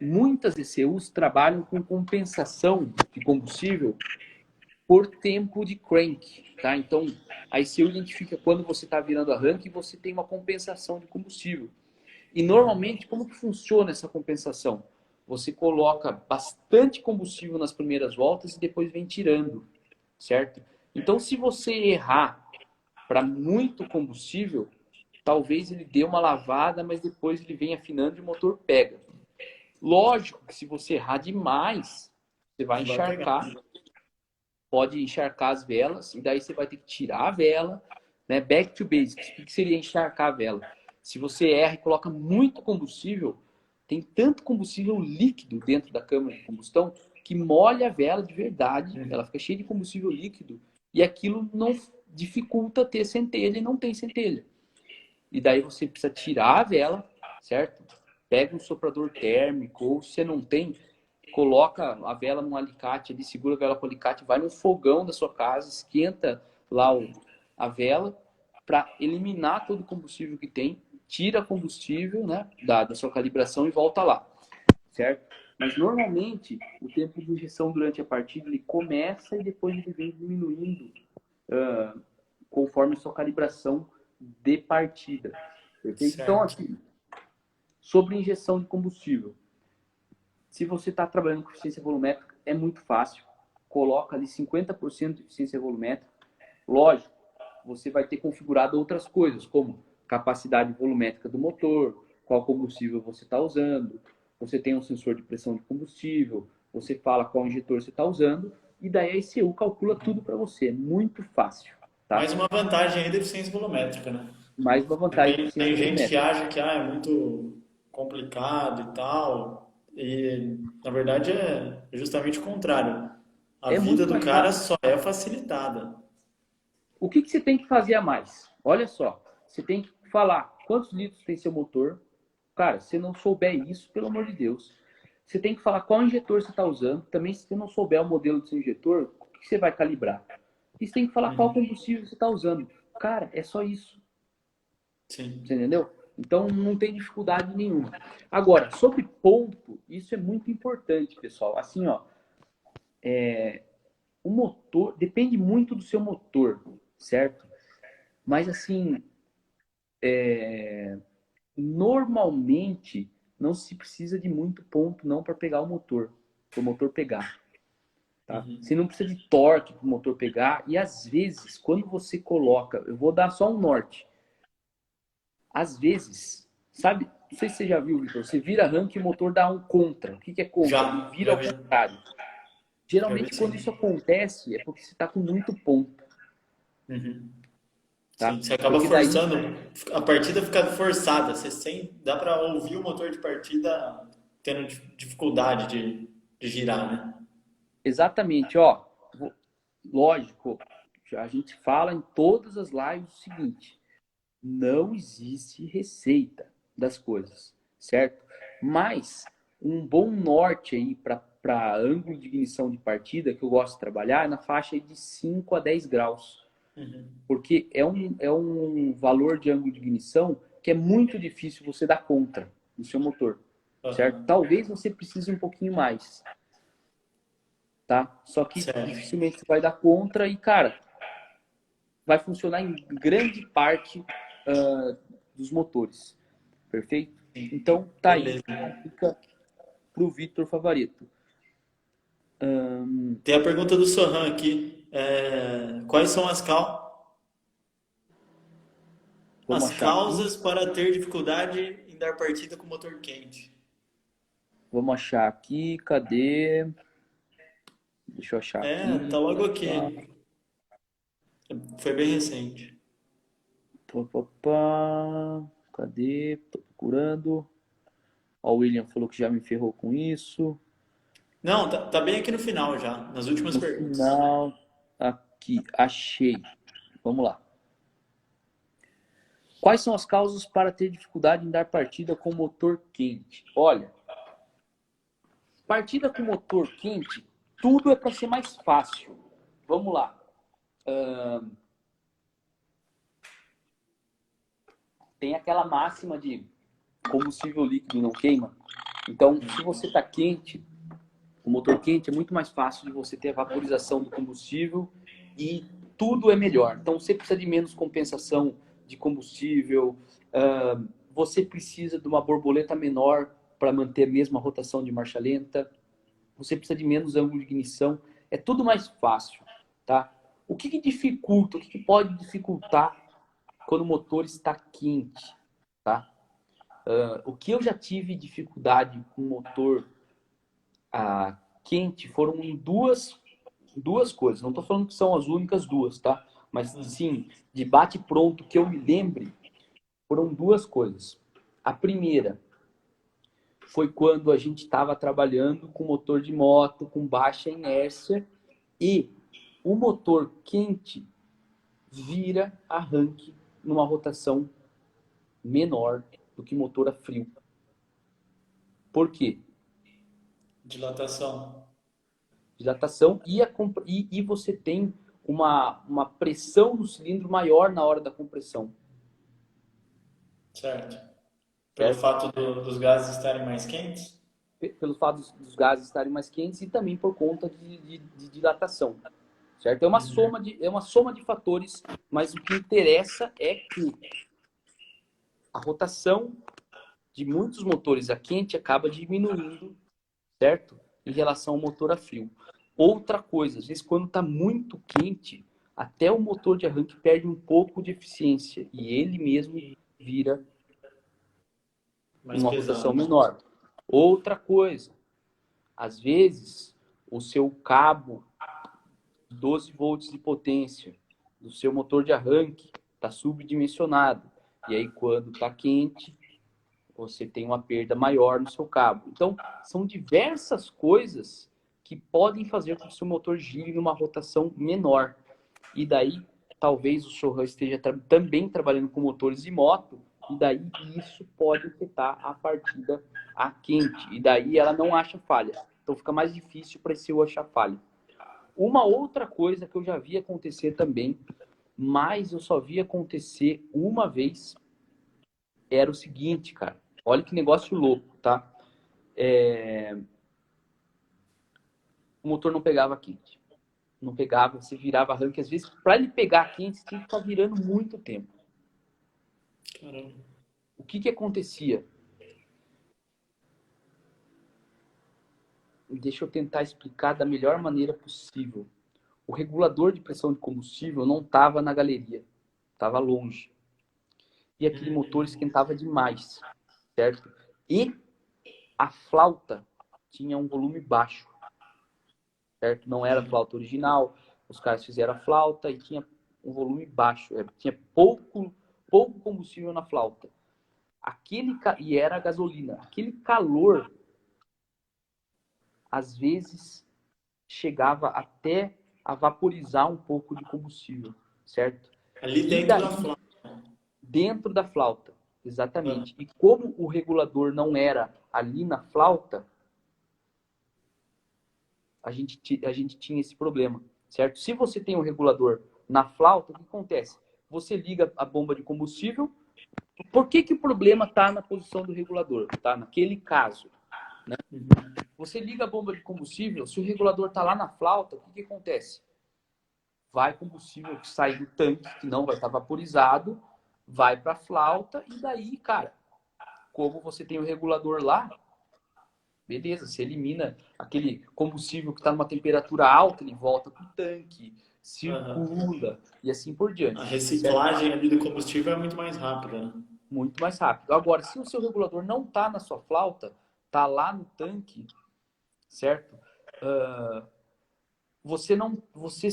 Muitas ECUs trabalham com compensação de combustível por tempo de crank, tá? Então, a ECU identifica quando você está virando a rank e você tem uma compensação de combustível. E normalmente, como que funciona essa compensação? Você coloca bastante combustível nas primeiras voltas e depois vem tirando, certo? Então, se você errar para muito combustível, talvez ele dê uma lavada, mas depois ele vem afinando e o motor pega. Lógico que se você errar demais, você vai encharcar, pode encharcar as velas, e daí você vai ter que tirar a vela, né? Back to basics. O que seria encharcar a vela? Se você erra e coloca muito combustível, tem tanto combustível líquido dentro da câmara de combustão que molha a vela de verdade, ela fica cheia de combustível líquido, e aquilo não dificulta ter centelha e não tem centelha. E daí você precisa tirar a vela, certo? Pega um soprador térmico, ou se você não tem, coloca a vela num alicate, ali, segura a vela com o alicate, vai no fogão da sua casa, esquenta lá a vela para eliminar todo o combustível que tem, tira combustível, né, da sua calibração e volta lá, certo? Mas normalmente o tempo de injeção durante a partida ele começa e depois ele vem diminuindo conforme a sua calibração de partida. Perfeito? Certo. Então, assim, sobre injeção de combustível. Se você está trabalhando com eficiência volumétrica, é muito fácil. Coloca ali 50% de eficiência volumétrica. Lógico, você vai ter configurado outras coisas, como capacidade volumétrica do motor, qual combustível você está usando, você tem um sensor de pressão de combustível, você fala qual injetor você está usando, e daí a ECU calcula tudo para você. É muito fácil. Tá? Mais uma vantagem aí da eficiência volumétrica, né? Mais uma vantagem da eficiência Tem gente que volumétrica. acha que é muito complicado e tal, e na verdade é justamente o contrário. A É vida muito do mais cara fácil. só é facilitada. O que você tem que fazer a mais? Olha só, você tem que falar quantos litros tem seu motor. Cara, se você não souber isso, pelo amor de Deus. Você tem que falar qual injetor você está usando. Também, se você não souber o modelo do seu injetor, o que você vai calibrar? E você tem que falar qual combustível você está usando. Cara, é só isso. Sim. Você entendeu? Então, não tem dificuldade nenhuma. Agora, sobre ponto, isso é muito importante, pessoal. Assim, ó, o motor depende muito do seu motor, certo? Mas assim, normalmente não se precisa de muito ponto não para pegar o motor, para o motor pegar. Tá? Uhum. Você não precisa de torque para o motor pegar. E às vezes, quando você coloca, eu vou dar só um norte. Às vezes, sabe? Não sei se você já viu, Vitor. Você vira arranque e o motor dá um contra. O que que é contra? Ele vira Já ao vi, contrário. já vi Geralmente, quando isso sim. acontece, é porque você está com muito ponto, Uhum. Sim, tá? você acaba Porque daí, forçando, a partida fica forçada, dá para ouvir o motor de partida tendo dificuldade de girar, né? exatamente, ó, lógico, a gente fala em todas as lives o seguinte: não existe receita das coisas, certo? Mas um bom norte aí para ângulo de ignição de partida que eu gosto de trabalhar é na faixa aí de 5 a 10 graus. Uhum. Porque é um valor de ângulo de ignição que é muito difícil você dar contra no seu motor, certo? Aham. Talvez você precise um pouquinho mais, tá? Só que Certo. dificilmente você vai dar contra e, cara, vai funcionar em grande parte dos motores, perfeito? Então, tá aí Beleza. a dica pro Vitor Favareto. Tem a pergunta do Sohan aqui. Quais são Vamos as achar aqui, causas para ter dificuldade em dar partida com motor quente? vamos achar aqui, cadê? Deixa eu achar Tá aqui. logo aqui. Foi bem recente. Pá, pá, pá. Cadê? Tô procurando. Ó, o William falou que já me ferrou com isso. Não, tá bem aqui no final já, nas últimas No perguntas. final, aqui, achei. Vamos lá. Quais são as causas para ter dificuldade em dar partida com motor quente? Olha, partida com motor quente, tudo é para ser mais fácil. Vamos lá. Tem aquela máxima de combustível líquido não queima. Então, se você está quente, o motor quente é muito mais fácil de você ter a vaporização do combustível e tudo é melhor. Então você precisa de menos compensação de combustível, você precisa de uma borboleta menor para manter a mesma rotação de marcha lenta, você precisa de menos ângulo de ignição, é tudo mais fácil, tá? O que, que dificulta, o que, que pode dificultar quando o motor está quente, tá? O que eu já tive dificuldade com o motor quente foram em duas coisas. Não estou falando que são as únicas duas, tá? Mas sim, de bate pronto que eu me lembre, foram duas coisas. A primeira foi quando a gente estava trabalhando com motor de moto com baixa inércia e o motor quente vira arranque numa rotação menor do que motor a frio. Por quê? Dilatação. Dilatação e você tem uma pressão no cilindro maior na hora da compressão, Certo. Pelo certo? fato dos gases estarem mais quentes? Pelo fato dos gases estarem mais quentes e também por conta de dilatação, certo? É uma soma de fatores, mas o que interessa é que a rotação de muitos motores a quente acaba diminuindo, certo? Em relação ao motor a frio. Outra coisa, às vezes quando está muito quente, até o motor de arranque perde um pouco de eficiência e ele mesmo vira Mais uma rotação pesado. menor. Outra coisa, às vezes o seu cabo 12 volts de potência do seu motor de arranque está subdimensionado. E aí quando está quente, você tem uma perda maior no seu cabo. Então, são diversas coisas que podem fazer com que o seu motor gire numa rotação menor. E daí, talvez o Sohan esteja também trabalhando com motores de moto, e daí isso pode afetar a partida a quente. E daí ela não acha falha. Então fica mais difícil para esse eu achar falha. Uma outra coisa que eu já vi acontecer também, mas eu só vi acontecer uma vez, era o seguinte, cara. Olha que negócio louco, tá? O motor não pegava quente. Não pegava, você virava arranque. Às vezes, para ele pegar quente, você tinha que ficar virando muito tempo. Caramba. O que que acontecia? deixa eu tentar explicar da melhor maneira possível. O regulador de pressão de combustível não estava na galeria, estava longe. E aquele motor esquentava demais, certo? E a flauta tinha um volume baixo, certo? Não era a flauta original, os caras fizeram a flauta e tinha um volume baixo, tinha pouco combustível na flauta. E era gasolina. Aquele calor, às vezes, chegava até a vaporizar um pouco de combustível, certo? Ali E dentro da daí, flauta. dentro da flauta, exatamente. E como o regulador não era ali na flauta, a gente tinha esse problema, certo? Se você tem um regulador na flauta, o que acontece? Você liga a bomba de combustível. Por que o problema está na posição do regulador? Tá? Naquele caso, né? Você liga a bomba de combustível, se o regulador está lá na flauta, o que acontece? Vai combustível que sai do tanque, que não vai estar vaporizado, vai para a flauta e daí, cara, como você tem o regulador lá, beleza, você elimina aquele combustível que está numa temperatura alta, ele volta para o tanque, circula e assim por A diante, certo? reciclagem ali do combustível é muito mais rápida, né? Muito mais rápido. Agora, se o seu regulador não está na sua flauta, está lá no tanque, certo? Você não, você,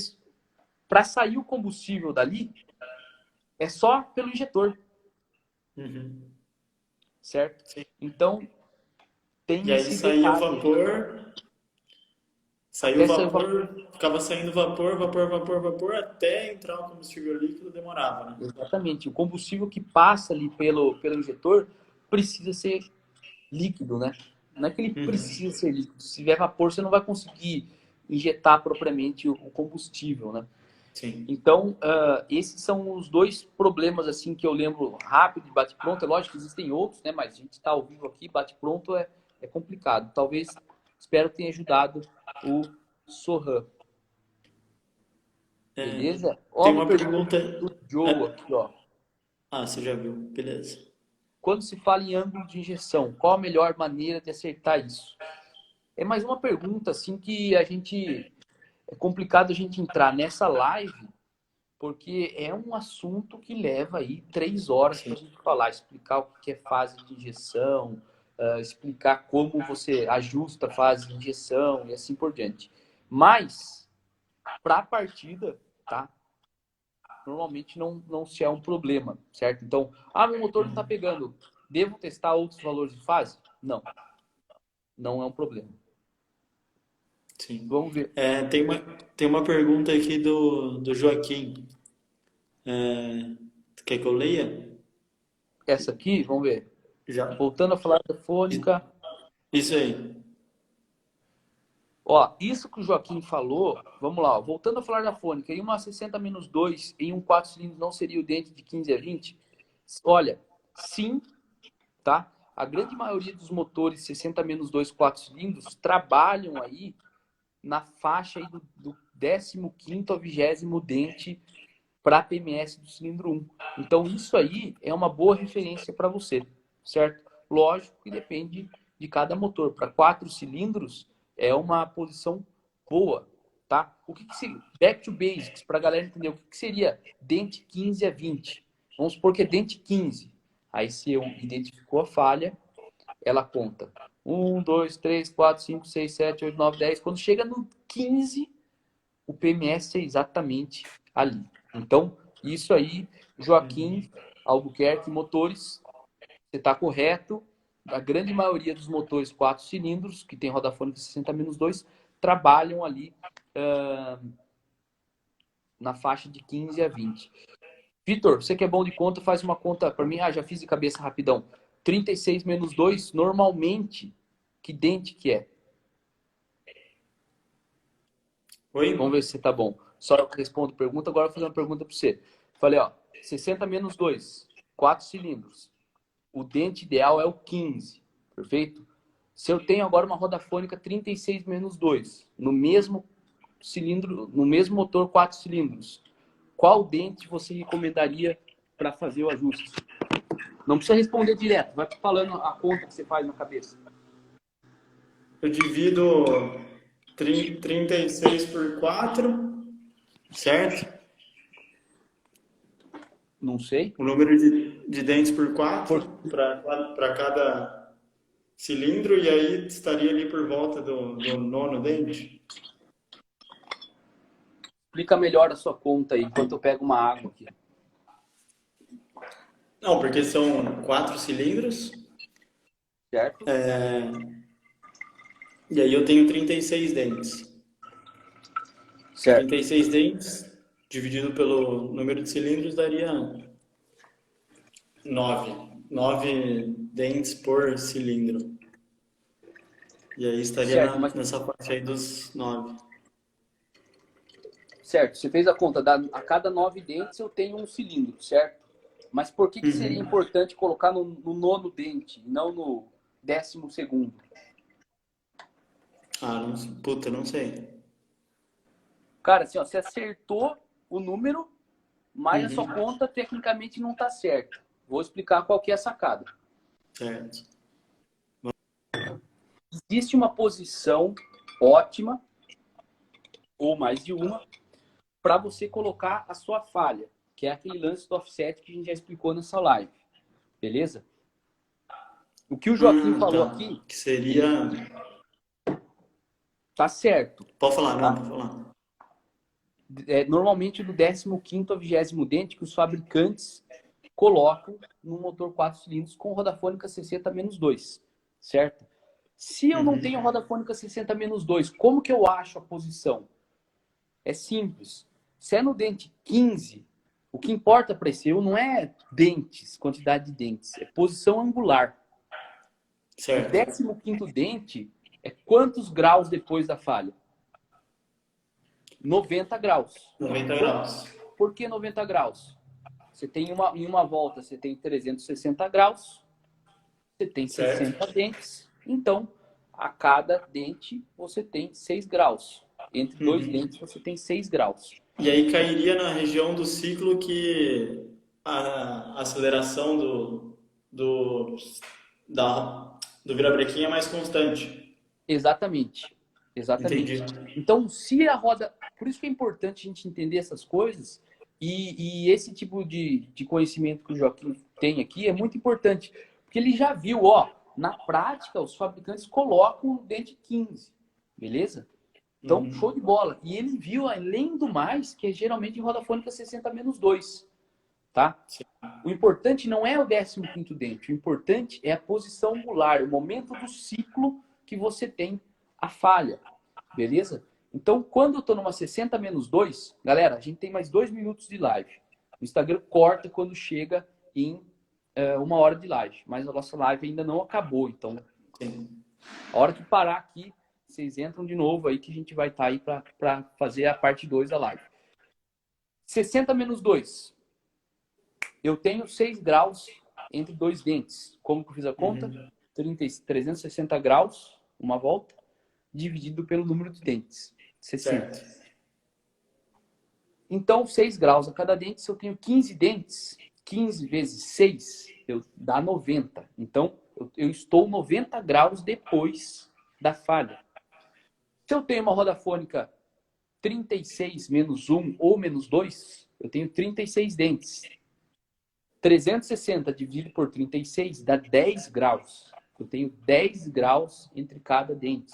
para sair o combustível dali, é só pelo injetor, Uhum. certo? Sim. Então, E tem aí esse detalhe aí. saiu o Até sair o vapor. vapor, ficava saindo vapor, vapor, vapor, vapor, até entrar o combustível líquido demorava, né? Exatamente. O combustível que passa ali pelo injetor precisa ser líquido, né? Não é que ele Uhum. precisa ser líquido. Se tiver vapor, você não vai conseguir injetar propriamente o combustível, né? Sim. Então, esses são os dois problemas assim que eu lembro rápido de bate-pronto. É lógico que existem outros, né? Mas a gente está ao vivo aqui, bate-pronto é complicado. Talvez, espero que tenha ajudado o Sohan. É, Beleza? Ó, tem uma uma pergunta pergunta. do Joe É, aqui, ó. você já viu, beleza. Quando se fala em ângulo de injeção, qual a melhor maneira de acertar isso? É mais uma pergunta assim que é complicado a gente entrar nessa live porque é um assunto que leva aí 3 horas para Sim. a gente falar, explicar o que é fase de injeção, explicar como você ajusta a fase de injeção e assim por diante. Mas, para a partida, tá? Normalmente não se é um problema, certo? Então, meu motor não está pegando. Devo testar outros valores de fase? Não, não é um problema. Sim. Vamos ver. Tem uma pergunta aqui do Joaquim. É, quer que eu leia? Essa aqui, vamos ver. Já. Voltando a falar da fônica. Isso aí. Ó, isso que o Joaquim falou, vamos lá, ó, voltando a falar da fônica, em uma 60-2 em um 4 cilindros não seria o dente de 15 a 20? Olha, sim, tá? A grande maioria dos motores 60-2 4 cilindros trabalham aí na faixa aí do 15º ao 20º dente para PMS do cilindro 1. Então isso aí é uma boa referência para você, certo? Lógico que depende de cada motor. Para 4 cilindros é uma posição boa, tá? O que se back to basics para a galera entender o que seria dente 15 a 20? Vamos supor que é dente 15. Aí se eu identificou a falha, ela conta 1, 2, 3, 4, 5, 6, 7, 8, 9, 10. Quando chega no 15, o PMS é exatamente ali. Então, isso aí, Joaquim Albuquerque Motores, você está correto. A grande maioria dos motores 4 cilindros, que tem roda fônica 60-2, trabalham ali na faixa de 15 a 20. Vitor, você que é bom de conta, faz uma conta para mim. Já fiz de cabeça rapidão. 36 menos 2, normalmente, que dente que é? Oi? Vamos ver se você tá bom. Só eu respondo pergunta, agora eu vou fazer uma pergunta para você. Falei, ó, 60-2, 4 cilindros. O dente ideal é o 15, perfeito? Se eu tenho agora uma roda fônica 36-2, no mesmo cilindro, no mesmo motor 4 cilindros, qual dente você recomendaria para fazer o ajuste? Não precisa responder direto, vai falando a conta que você faz na cabeça. eu divido 36 por 4, certo? Não sei. O número de dentes por 4 Por- para cada cilindro, e aí estaria ali por volta do nono dente. Explica melhor a sua conta aí, enquanto eu pego uma água aqui. Não, porque são 4 cilindros, Certo? e aí eu tenho 36 dentes. Certo. 36 dentes, dividido pelo número de cilindros, daria 9 dentes por cilindro. E aí estaria Certo, mas nessa faixa aí dos 9. certo, você fez a conta, a cada 9 dentes eu tenho um cilindro, certo? Mas por que seria importante colocar no nono dente, e não no 12º? Ah, não, puta, não sei. Cara, assim, ó, você acertou o número, mas a sua Uhum, conta tecnicamente não está certa. Vou explicar qual que é a sacada. certo. Existe uma posição ótima, ou mais de uma, para você colocar a sua falha, que é aquele lance do offset que a gente já explicou nessa live. Beleza? O que o Joaquim falou Tá. aqui, Que seria. ele tá certo, Pode falar, não, tá? pode falar. É normalmente do 15º ao 20º dente que os fabricantes colocam no motor 4 cilindros com roda fônica 60-2, certo? Se eu não tenho roda fônica 60-2, como que eu acho a posição? É simples. Se é no dente 15, o que importa para esse eu não é dentes, quantidade de dentes, é posição angular. O Certo. 15º dente é quantos graus depois da falha? 90 graus. 90 graus. Por que 90 graus? Você tem em uma volta, você tem 360 graus, você tem Certo. 60 dentes, então a cada dente você tem 6 graus. Entre dois dentes você tem 6 graus. E aí cairia na região do ciclo que a aceleração do, do virabrequim é mais constante. Exatamente. Entendi. Exatamente. Então, se a roda. Por isso que é importante a gente entender essas coisas. E esse tipo de conhecimento que o Joaquim tem aqui é muito importante. Porque ele já viu, ó, na prática, os fabricantes colocam o dente 15. Beleza? Então, show de bola. E ele viu, além do mais, que é geralmente roda fônica 60-2. Tá? O importante não é o 15º dente. O importante é a posição angular, o momento do ciclo que você tem a falha. Beleza? Então, quando eu estou numa 60-2, galera, a gente tem mais 2 minutos de live. O Instagram corta quando chega em 1 hora de live. Mas a nossa live ainda não acabou. Então, a hora que parar aqui, vocês entram de novo aí que a gente vai estar aí para fazer a parte 2 da live. 60-2. Eu tenho 6 graus entre dois dentes. Como que eu fiz a conta? 360 graus, uma volta, dividido pelo número de dentes. 60. Certo. Então, 6 graus a cada dente. Se eu tenho 15 dentes, 15 vezes 6 dá 90. Então, eu estou 90 graus depois da falha. Se eu tenho uma roda fônica 36 menos 1 ou menos 2, eu tenho 36 dentes. 360 dividido por 36 dá 10 graus. Eu tenho 10 graus entre cada dente.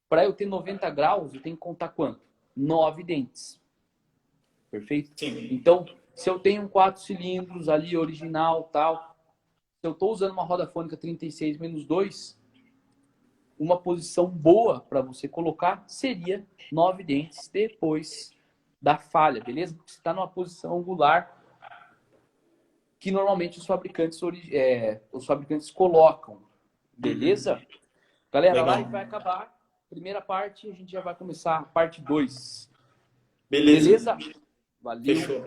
Para eu ter 90 graus, eu tenho que contar quanto? 9 dentes. Perfeito? Sim. Então, se eu tenho um 4 cilindros ali, original, tal, se eu estou usando uma roda fônica 36 menos 2, uma posição boa para você colocar seria 9 dentes depois da falha, beleza? Porque você está numa posição angular que normalmente os fabricantes colocam, beleza? Galera, a Legal. live vai acabar. Primeira parte, a gente já vai começar a parte 2. Beleza. Beleza? Valeu. Fechou.